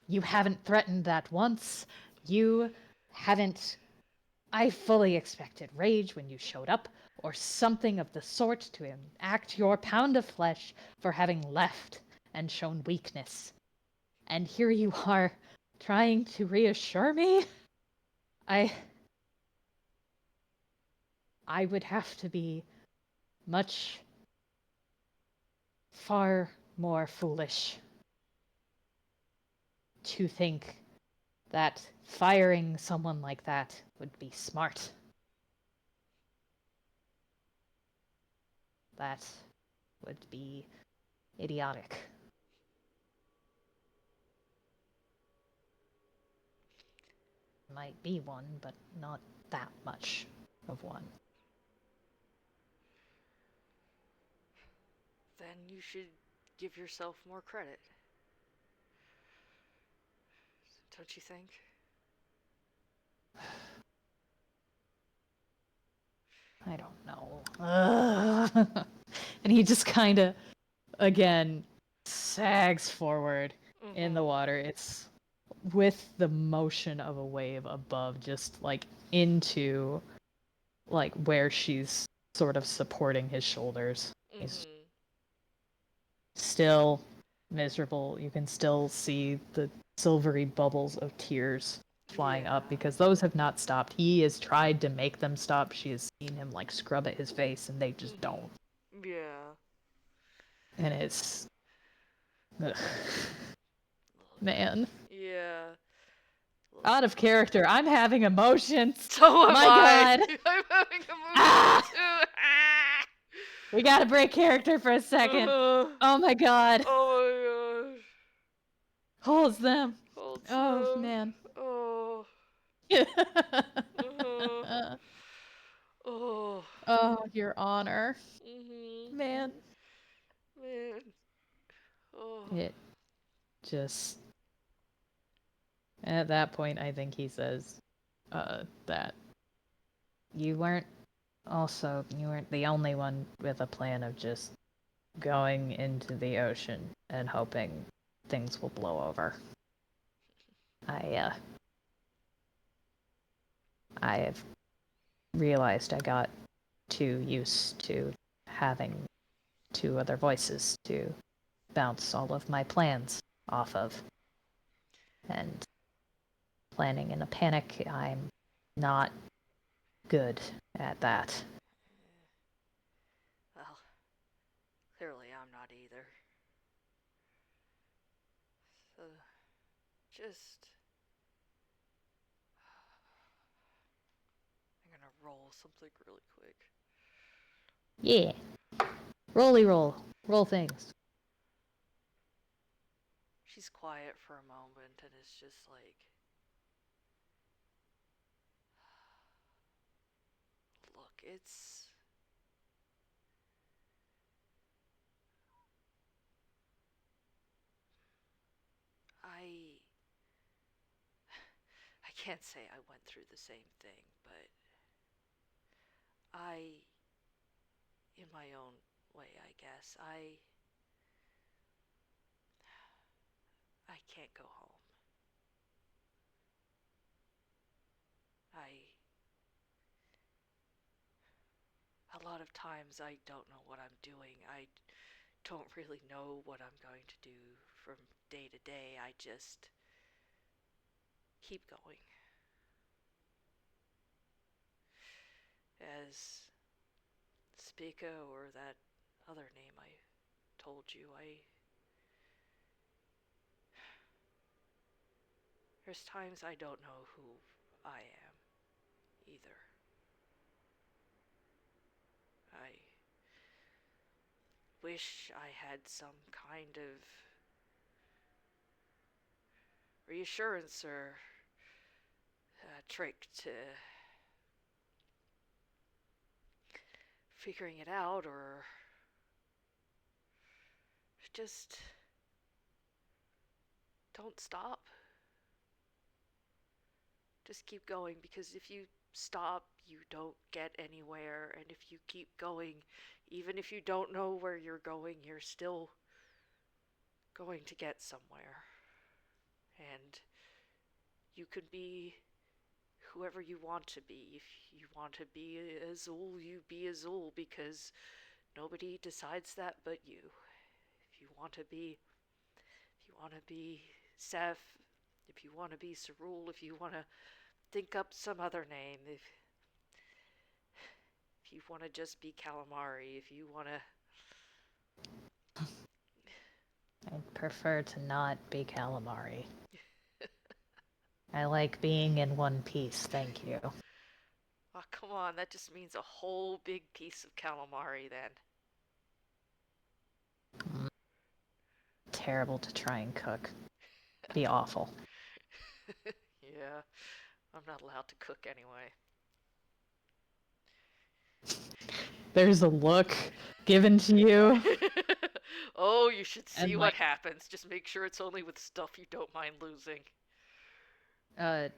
You haven't threatened that once. You haven't. I fully expected rage when you showed up, or something of the sort to enact your pound of flesh for having left and shown weakness. And here you are, trying to reassure me? I. I would have to be much far more foolish to think that firing someone like that would be smart. That would be idiotic. Might be one, but not that much of one. Then you should give yourself more credit. Don't you think? I don't know. And he just kind of, again, sags forward in the water. It's with the motion of a wave above, just like into like where she's sort of supporting his shoulders. He's still miserable. You can still see the silvery bubbles of tears flying up because those have not stopped. He has tried to make them stop. She has seen him like scrub at his face and they just don't. Yeah. And it's ugh. Man. Yeah. Out of character. I'm having emotions. So am My I. God. I'm having emotions Ah! too. We gotta break character for a second. Oh my God. Oh my gosh. Holds them. Hold Oh still. man. Oh. Oh. Oh, your honor. Mhm. Man. Man. Oh. It just. At that point, I think he says that you weren't the only one with a plan of just going into the ocean and hoping things will blow over. I have realized I got too used to having two other voices to bounce all of my plans off of. And planning in a panic, I'm not good at that. Well, clearly I'm not either. So, just. I'm gonna roll something really quick. Yeah. Rolly roll. Roll things. She's quiet for a moment and it's just like. Look, it's. I. I can't say I went through the same thing, but in my own way, I guess, I can't go home. A lot of times I don't know what I'm doing. I don't really know what I'm going to do from day to day. I just keep going. As Spica or that other name I told you, there's times I don't know who I am either. I wish I had some kind of reassurance or trick to figuring it out, or just don't stop. Just keep going, because if you stop, you don't get anywhere, and if you keep going, even if you don't know where you're going, you're still going to get somewhere. And you could be whoever you want to be. If you want to be Azul, you be Azul, because nobody decides that but you. If you want to be Ceph, if you want to be Cerule, if you want to think up some other name, if you want to just be Calamari, if you want to. I'd prefer to not be calamari. I like being in one piece, thank you. Oh, come on, that just means a whole big piece of calamari then. Terrible to try and cook. Be awful. Yeah, I'm not allowed to cook anyway. There's a look given to you, Oh, you should see and what like, happens. Just make sure it's only with stuff you don't mind losing. uh,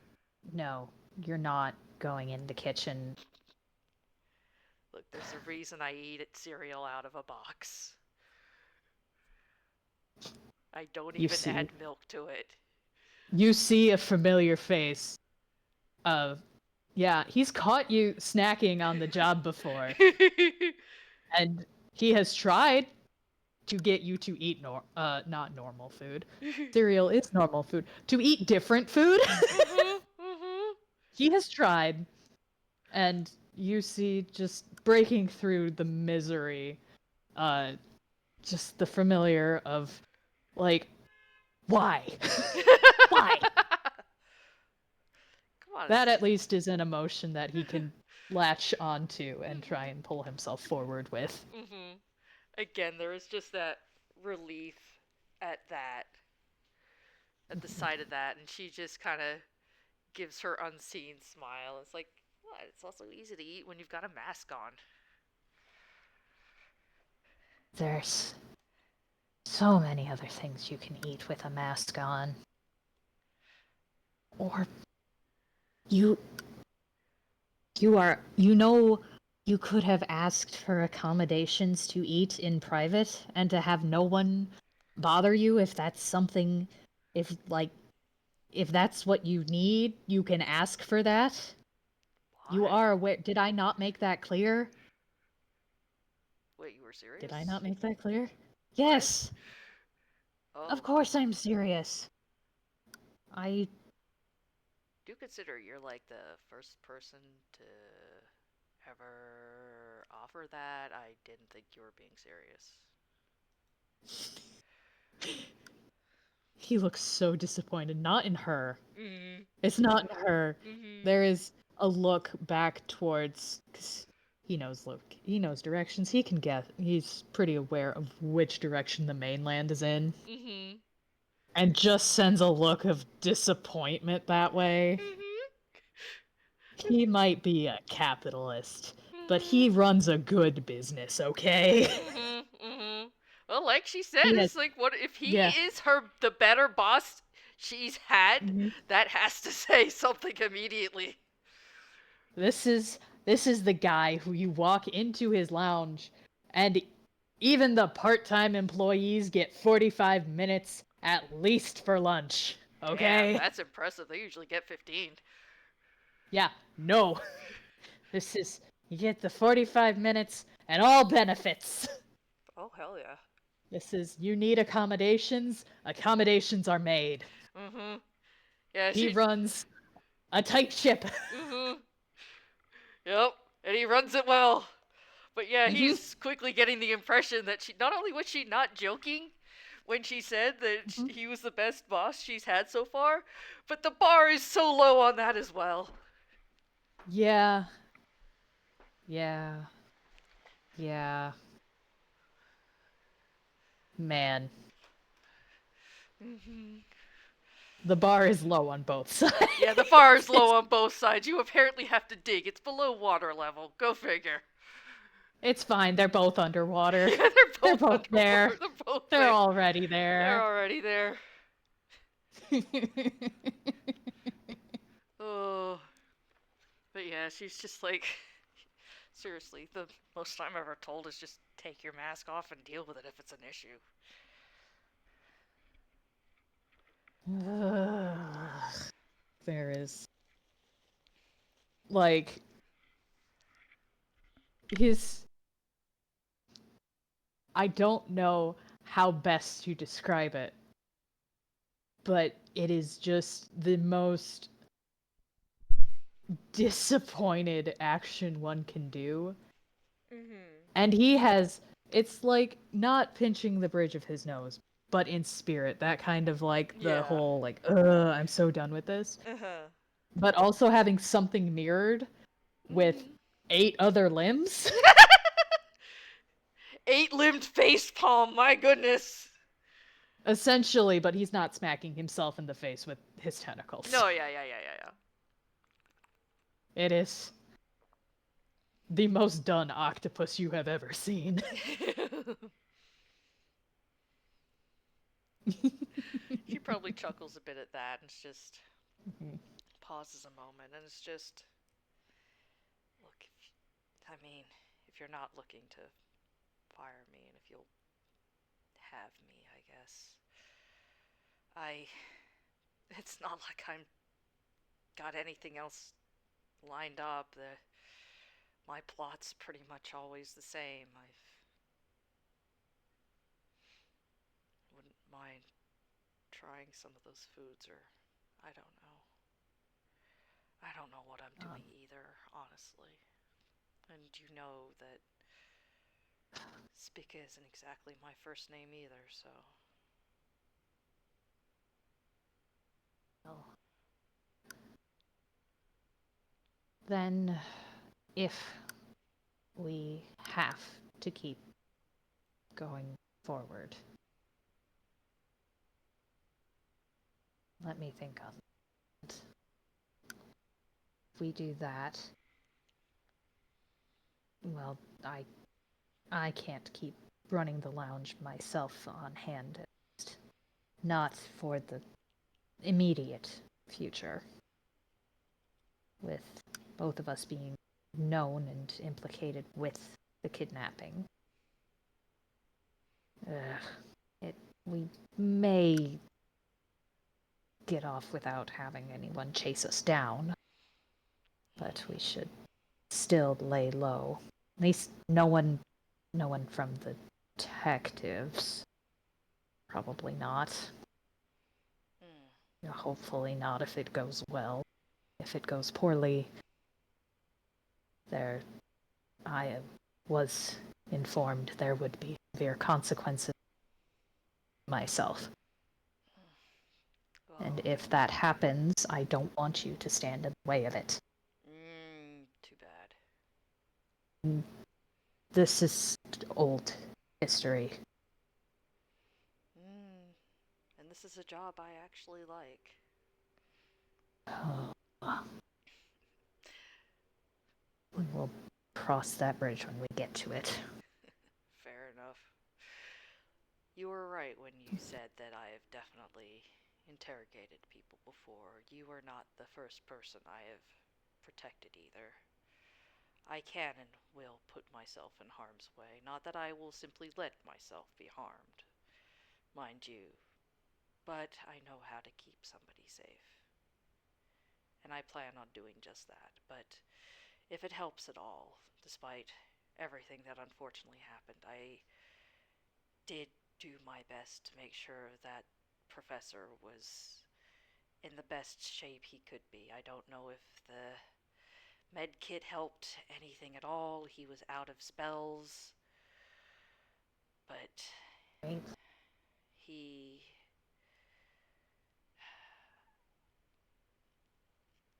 no, you're not going in the kitchen. Look, there's a reason I eat cereal out of a box. I don't You even see, add milk to it. you see a familiar face of, yeah, he's caught you snacking on the job before, and he has tried to get you to eat not normal food. Cereal is normal food. To eat different food. Mhm, mhm. He has tried, and you see just breaking through the misery, uh, just the familiar of, like, why? Why? Come on, That it's at least is an emotion that he can latch onto and try and pull himself forward with. mhm. Again, there is just that relief at that, at the sight of that, and she just kind of gives her unseen smile. It's like, what? It's also easy to eat when you've got a mask on. There's so many other things you can eat with a mask on. Or you you could have asked for accommodations to eat in private and to have no one bother you if that's something if like if that's what you need, you can ask for that. You What? are aware. Did I not make that clear? Wait, you were Did I serious? not make that clear? What? Yes. Of Oh, course I'm serious. I do consider you're like the first person to ever offer that. I didn't think you were being serious. He looks so disappointed, not in her. Mhm. It's not in her. Mhm. There is a look back towards cuz he knows directions. He can guess. He's pretty aware of which direction the mainland is in Mhm. and just sends a look of disappointment that way. Mhm. He might be a capitalist, but he Mhm. runs a good business, okay? Mhm. Mhm. Well, like she said, He has it's like, what if he yeah. is the better boss she's had? Mhm. That has to say something immediately. This is the guy who you walk into his lounge and even the part-time employees get 45 minutes at least for lunch. Damn, Okay? that's impressive. They usually get 15. Yeah, no. This is you get the 45 minutes and all benefits. Oh, hell yeah. This is you need accommodations, accommodations are made. Mhm. Yeah, He she. runs a tight ship. Mhm. Yep. And he runs it well. But yeah, Mhm. he's quickly getting the impression that she not only was she not joking when she said that Mhm. he was the best boss she's had so far, but the bar is so low on that as well. Yeah. Yeah. Yeah. Man, Mhm. the bar is low on both sides. Yeah, the bar is low it's, on both sides. You apparently have to dig. It's below water level. Go figure. it's fine. They're both underwater. Yeah, they're They're both both there. underwater. They're both They're there. already They're there. already there. Oh, but yeah, she's just like, seriously, the most I'm ever told is just take your mask off and deal with it if it's an issue. There is like his I don't know how best to describe it, but it is just the most disappointed action one can do. Mhm. And he has it's like not pinching the bridge of his nose. but in spirit. That kind of like the Yeah. whole like, I'm so done with this. Uh-huh. But also having something mirrored with Mm. 8 other limbs. Eight-limbed facepalm, my goodness. Essentially, but he's not smacking himself in the face with his tentacles. No, yeah. It is the most done octopus you have ever seen. She probably chuckles a bit at that and just Mhm. pauses a moment and it's just, look, I mean, if you're not looking to fire me and if you'll have me, I guess. I it's not like I'm got anything else lined up. The my plot's pretty much always the same. I wouldn't mind trying some of those foods or I don't know. I don't know what I'm Um, doing either, honestly. And you know that Spica isn't exactly my first name either, so. well, then, if we have to keep going forward, let me think on it. If we do that, well, I can't keep running the lounge myself on hand, at least. Not for the immediate future. With both of us being known and implicated with the kidnapping. We may get off without having anyone chase us down, but we should still lay low. At least no one from the detectives. Probably not. Hmm. Hopefully not if it goes well. If it goes poorly, there I was informed there would be severe consequences myself. And Well, if that happens, I don't want you to stand in the way of it. too bad. This is old history. And this is a job I actually like. Oh, we will cross that bridge when we get to it. Fair enough. You were right when you said that I have definitely interrogated people before. You are not the first person I have protected either. I can and will put myself in harm's way. Not that I will simply let myself be harmed, mind you, but I know how to keep somebody safe. And I plan on doing just that. But if it helps at all, despite everything that unfortunately happened, I did do my best to make sure that Professor was in the best shape he could be. I don't know if the med kit helped anything at all. He was out of spells, but Right? he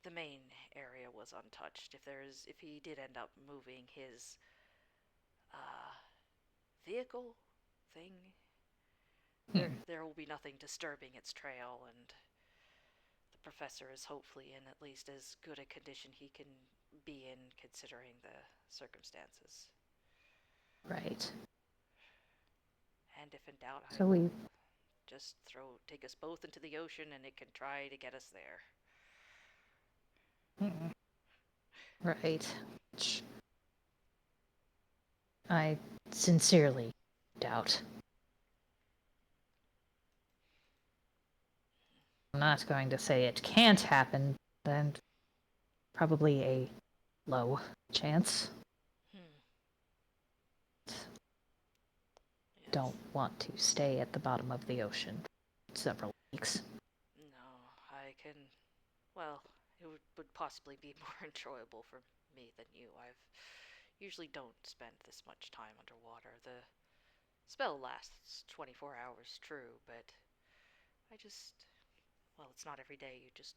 the main area was untouched. If he did end up moving his uh vehicle thing, there will be nothing disturbing its trail, and the professor is hopefully in at least as good a condition he can be in considering the circumstances. Right. And if in doubt, I So we. will just take us both into the ocean and it can try to get us there. Right. I sincerely doubt. I'm not going to say it can't happen, then probably a low chance. Hmm. Yes. Don't want to stay at the bottom of the ocean for several weeks. No, I can. Well, it would possibly be more enjoyable for me than you. I've usually don't spend this much time underwater. The Spell lasts 24 hours, true, but I just. Well, it's not every day you just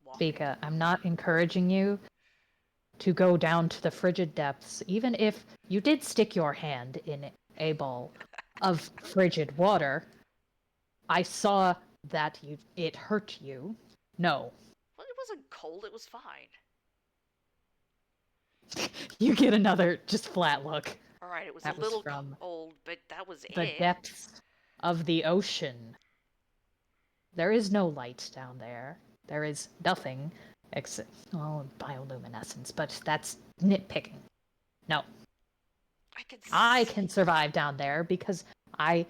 walk into. Spica, I'm not encouraging you to go down to the frigid depths, even if you did stick your hand in a bowl of frigid water. I saw that it hurt you. No. Well, it wasn't cold, it was fine. You get another just flat look. Alright, it was a That was little from cold, but that was the it. depths of the ocean. There is no light down there. There is nothing except, well, bioluminescence, but that's nitpicking. No. I could I see. can survive down there because I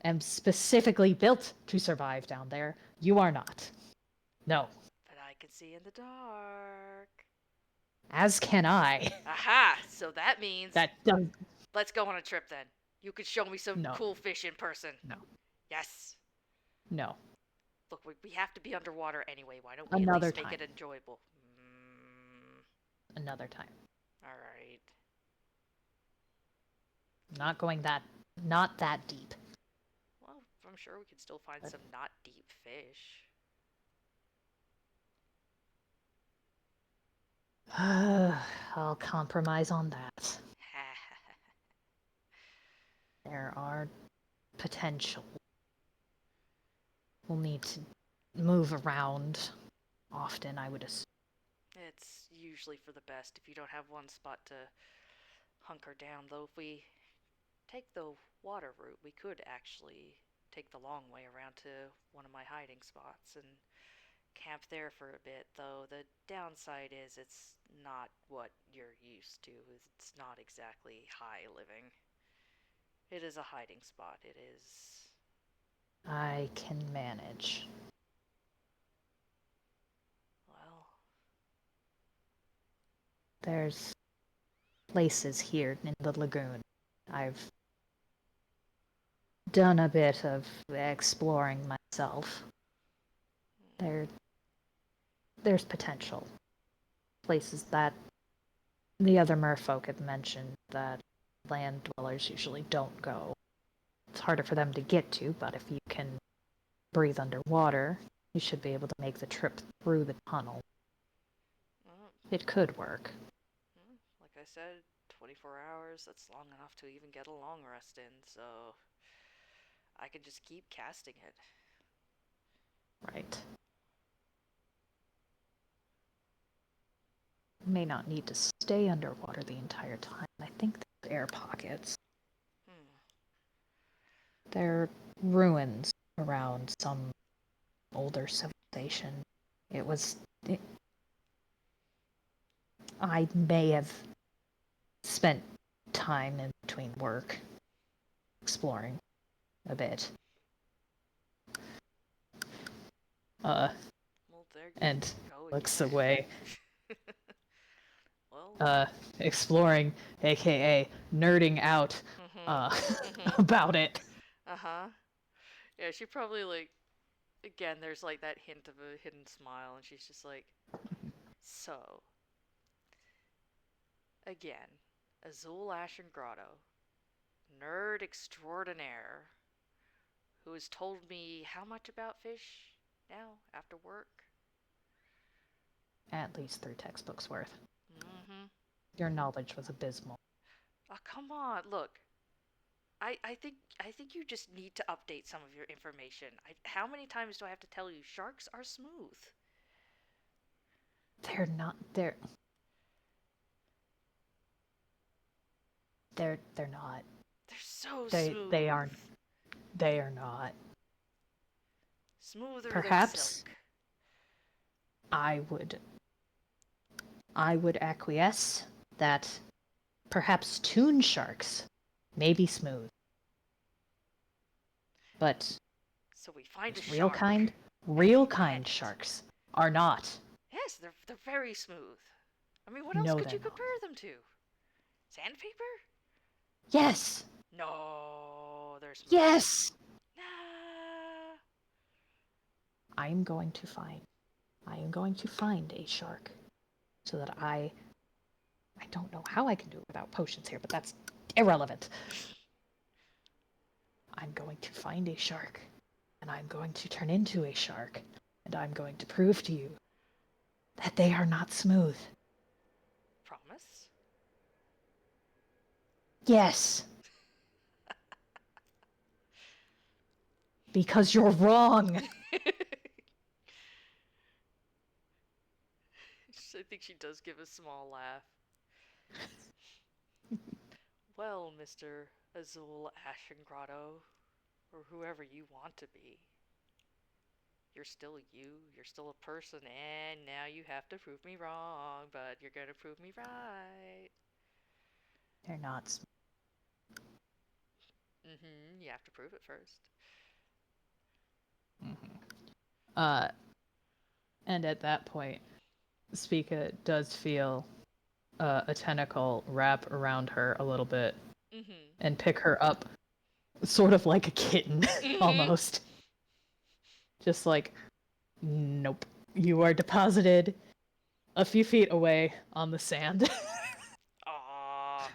am specifically built to survive down there. You are not. No. But I can see in the dark. As can I. Aha! So that means That does. let's go on a trip then. You could show me some No. cool fish in person. No. Yes. No. Look, we have to be underwater anyway. Why don't we at Another least make time. it enjoyable? Another time. Alright. Not going that. Not that deep. Well, I'm sure we can still find But some not deep fish. I'll compromise on that. There are potential. We'll need to move around often, I would assume. It's usually for the best if you don't have one spot to hunker down, though if we take the water route, we could actually take the long way around to one of my hiding spots and camp there for a bit, though the downside is it's not what you're used to. It's not exactly high living. It is a hiding spot. It is. I can manage. Well. There's places here in the lagoon. I've done a bit of exploring myself. There's potential. Places that the other merfolk had mentioned that land dwellers usually don't go. It's harder for them to get to, but if you can breathe underwater, you should be able to make the trip through the tunnel. It could work. Like I said, 24 hours, that's long enough to even get a long rest in, so I can just keep casting it. Right. You may not need to stay underwater the entire time. I think there's air pockets. There are ruins around some older civilization. I may have spent time in between work exploring a bit. Well, there And go looks again. away. Well. Exploring, aka nerding out, about it. Uh-huh. Yeah, she probably, like, again, there's, like, that hint of a hidden smile, and she's just like, so, again, Azul Ashen Grotto, nerd extraordinaire, who has told me how much about fish now, after work? At least 3 textbooks worth. Mm-hmm. Your knowledge was abysmal. Oh, come on, look. I think you just need to update some of your information. How many times do I have to tell you sharks are smooth? They're not. They're not. They're so They smooth. they aren't. They are not. Smoother than Perhaps silk. I would acquiesce that perhaps toon sharks may be smooth. But So we find a real shark. kind sharks are not. Yes, they're very smooth. I mean, what else No, could they're you not. compare them to? Sandpaper? Yes. No, they're smooth. Yes. Nah. I am going to find a shark so that I don't know how I can do it without potions here, but that's irrelevant. I'm going to find a shark, and I'm going to turn into a shark, and I'm going to prove to you that they are not smooth. Promise? Yes, because you're wrong. I think she does give a small laugh. Well, Mr. Azul Ashengrotto, or whoever you want to be, you're still you, you're still a person, and now you have to prove me wrong, but you're gonna prove me right. They're not smooth. You have to prove it first. Mm-hmm. Uh, and at that point, Spica does feel a tentacle wrap around her a little bit Mm-hmm. and pick her up, sort of like a kitten, Mm-hmm. almost. Just like, nope. You are deposited a few feet away on the sand. Aww.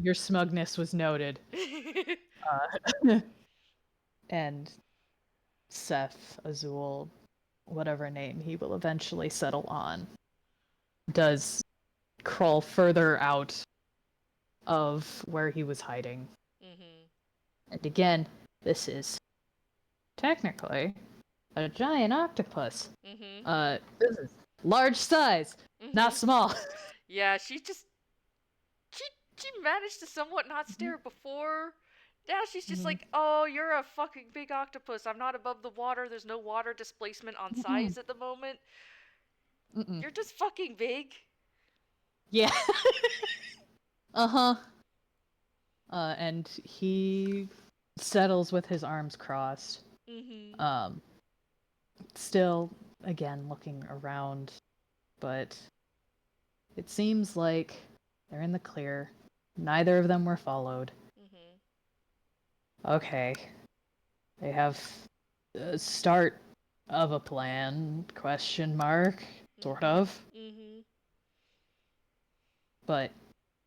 Your smugness was noted. Uh, and Ceph, Azul, whatever name he will eventually settle on, does crawl further out of where he was hiding. Mm-hmm. And again, this is technically a giant octopus. Mm-hmm. This is large size, not Mm-hmm. small. Yeah, she she managed to somewhat not stare before. Now she's just Mhm. like, oh, you're a fucking big octopus. I'm not above the water. There's no water displacement on Mm-mm. size at the moment. Mm-mm. You're just fucking big. Yeah. Uh-huh. And he settles with his arms crossed. Mm-hmm. Um, Still, again, looking around, but it seems like they're in the clear. Neither of them were followed. Mm-hmm. Okay. They have a start of a plan, question mark, sort of. Mm-hmm. Mm-hmm. But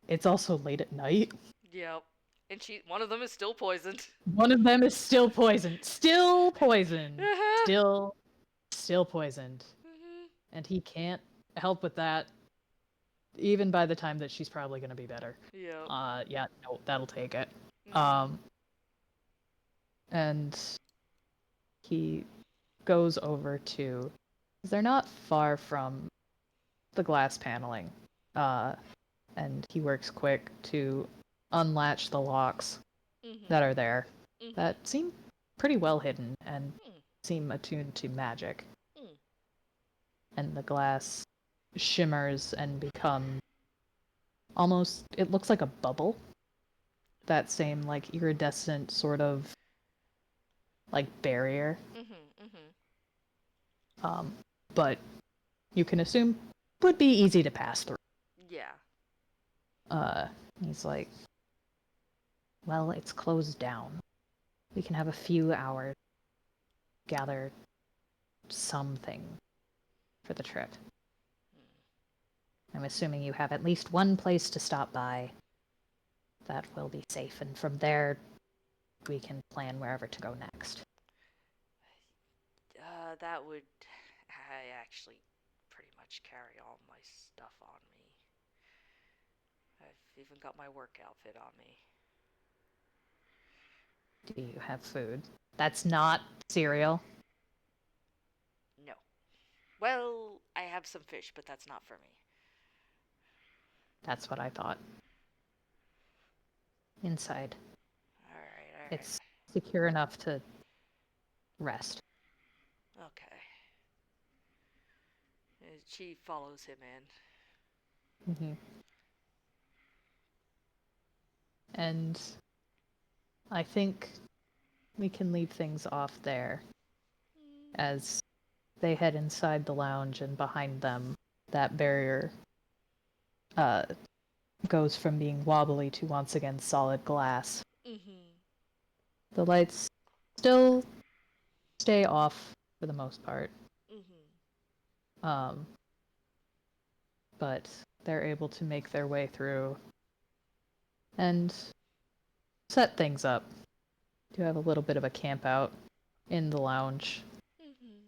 it's also late at night. Yep. And one of them is still poisoned. One of them is still poisoned. Still poisoned. Uh-huh. Still poisoned. Mm-hmm. And he can't help with that, even by the time that she's probably going to be better. Yep. Yeah, no, that'll take it. Mm-hmm. Um, and he goes over to. They're not far from the glass paneling. Uh, and he works quick to unlatch the locks Mm-hmm. that are there Mm-hmm. that seem pretty well hidden and Mm. seem attuned to magic. Mm. And the glass shimmers and become almost, it looks like a bubble. That same, like, iridescent sort of, like, barrier. Mm-hmm. Mm-hmm. Um, but you can assume would be easy to pass through. Yeah. Uh, he's like, well, it's closed down. We can have a few hours, gather something for the trip. I'm assuming you have at least one place to stop by that will be safe, and from there we can plan wherever to go next. That would. I actually pretty much carry all my stuff on me. I've even got my work outfit on me. Do you have food? That's not cereal. No. Well, I have some fish, but that's not for me. That's what I thought. Inside. Alright, alright. It's secure enough to rest. Okay. She follows him in. Mm-hmm. And I think we can leave things off there as they head inside the lounge, and behind them, that barrier uh, goes from being wobbly to once again solid glass. Mm-hmm. The lights still stay off for the most part, Mm-hmm. um, but they're able to make their way through and set things up. to have a little bit of a camp out in the lounge Mhm.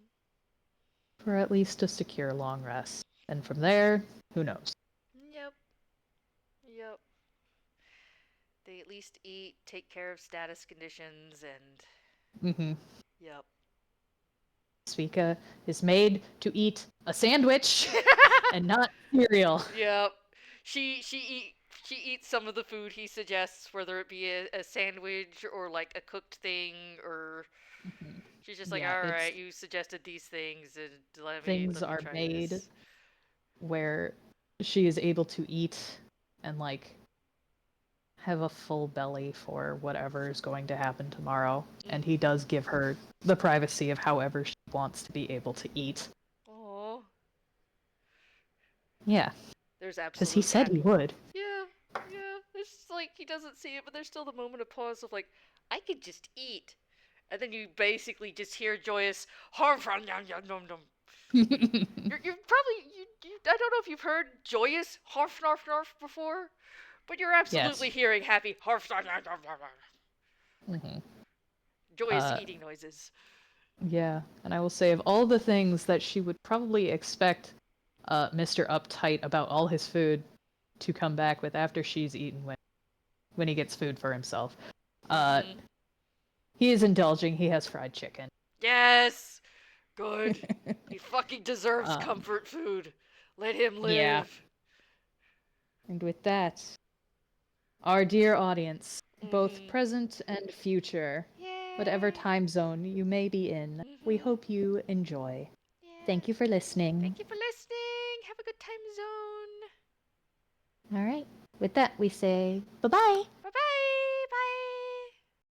for at least a secure long rest. And from there, who knows? Yep. Yep. They at least eat, take care of status conditions, and Mm-hmm. yep. Spica is made to eat a sandwich and not cereal. Yep. She eat she eats some of the food he suggests, whether it be a sandwich or like a cooked thing, or Mhm. she's just like, Yeah, all it's right, you suggested these things, and things let me are try made this. where she is able to eat and like have a full belly for whatever is going to happen tomorrow. And he Mm-hmm. does give her the privacy of however she wants to be able to eat. Oh, Yeah, there's because he absolute said he happy. would. Yeah, yeah. It's just like he doesn't see it, but there's still the moment of pause of like, I could just eat, and then you basically just hear joyous harm from yum yum yum yum. You're probably I don't know if you've heard joyous harf narf narf before, but you're Yes. absolutely hearing happy harf narf narf narf narf. Hmm. Joyous Uh, eating noises. yeah, and I will say of all the things that she would probably expect Mr. Uptight about all his food to come back with after she's eaten when he gets food for himself. Uh, Mm-hmm. he is indulging. He has fried chicken. Yes, good. He fucking deserves um, comfort food. Let him yeah, live. and with that, our dear audience, both Mm-hmm. present and future, whatever Yeah. time zone you may be in, we Mm-hmm. hope you enjoy. Yeah. Thank you for listening. Thank you for listening. Have a good time zone. All right. With that, we say bye bye.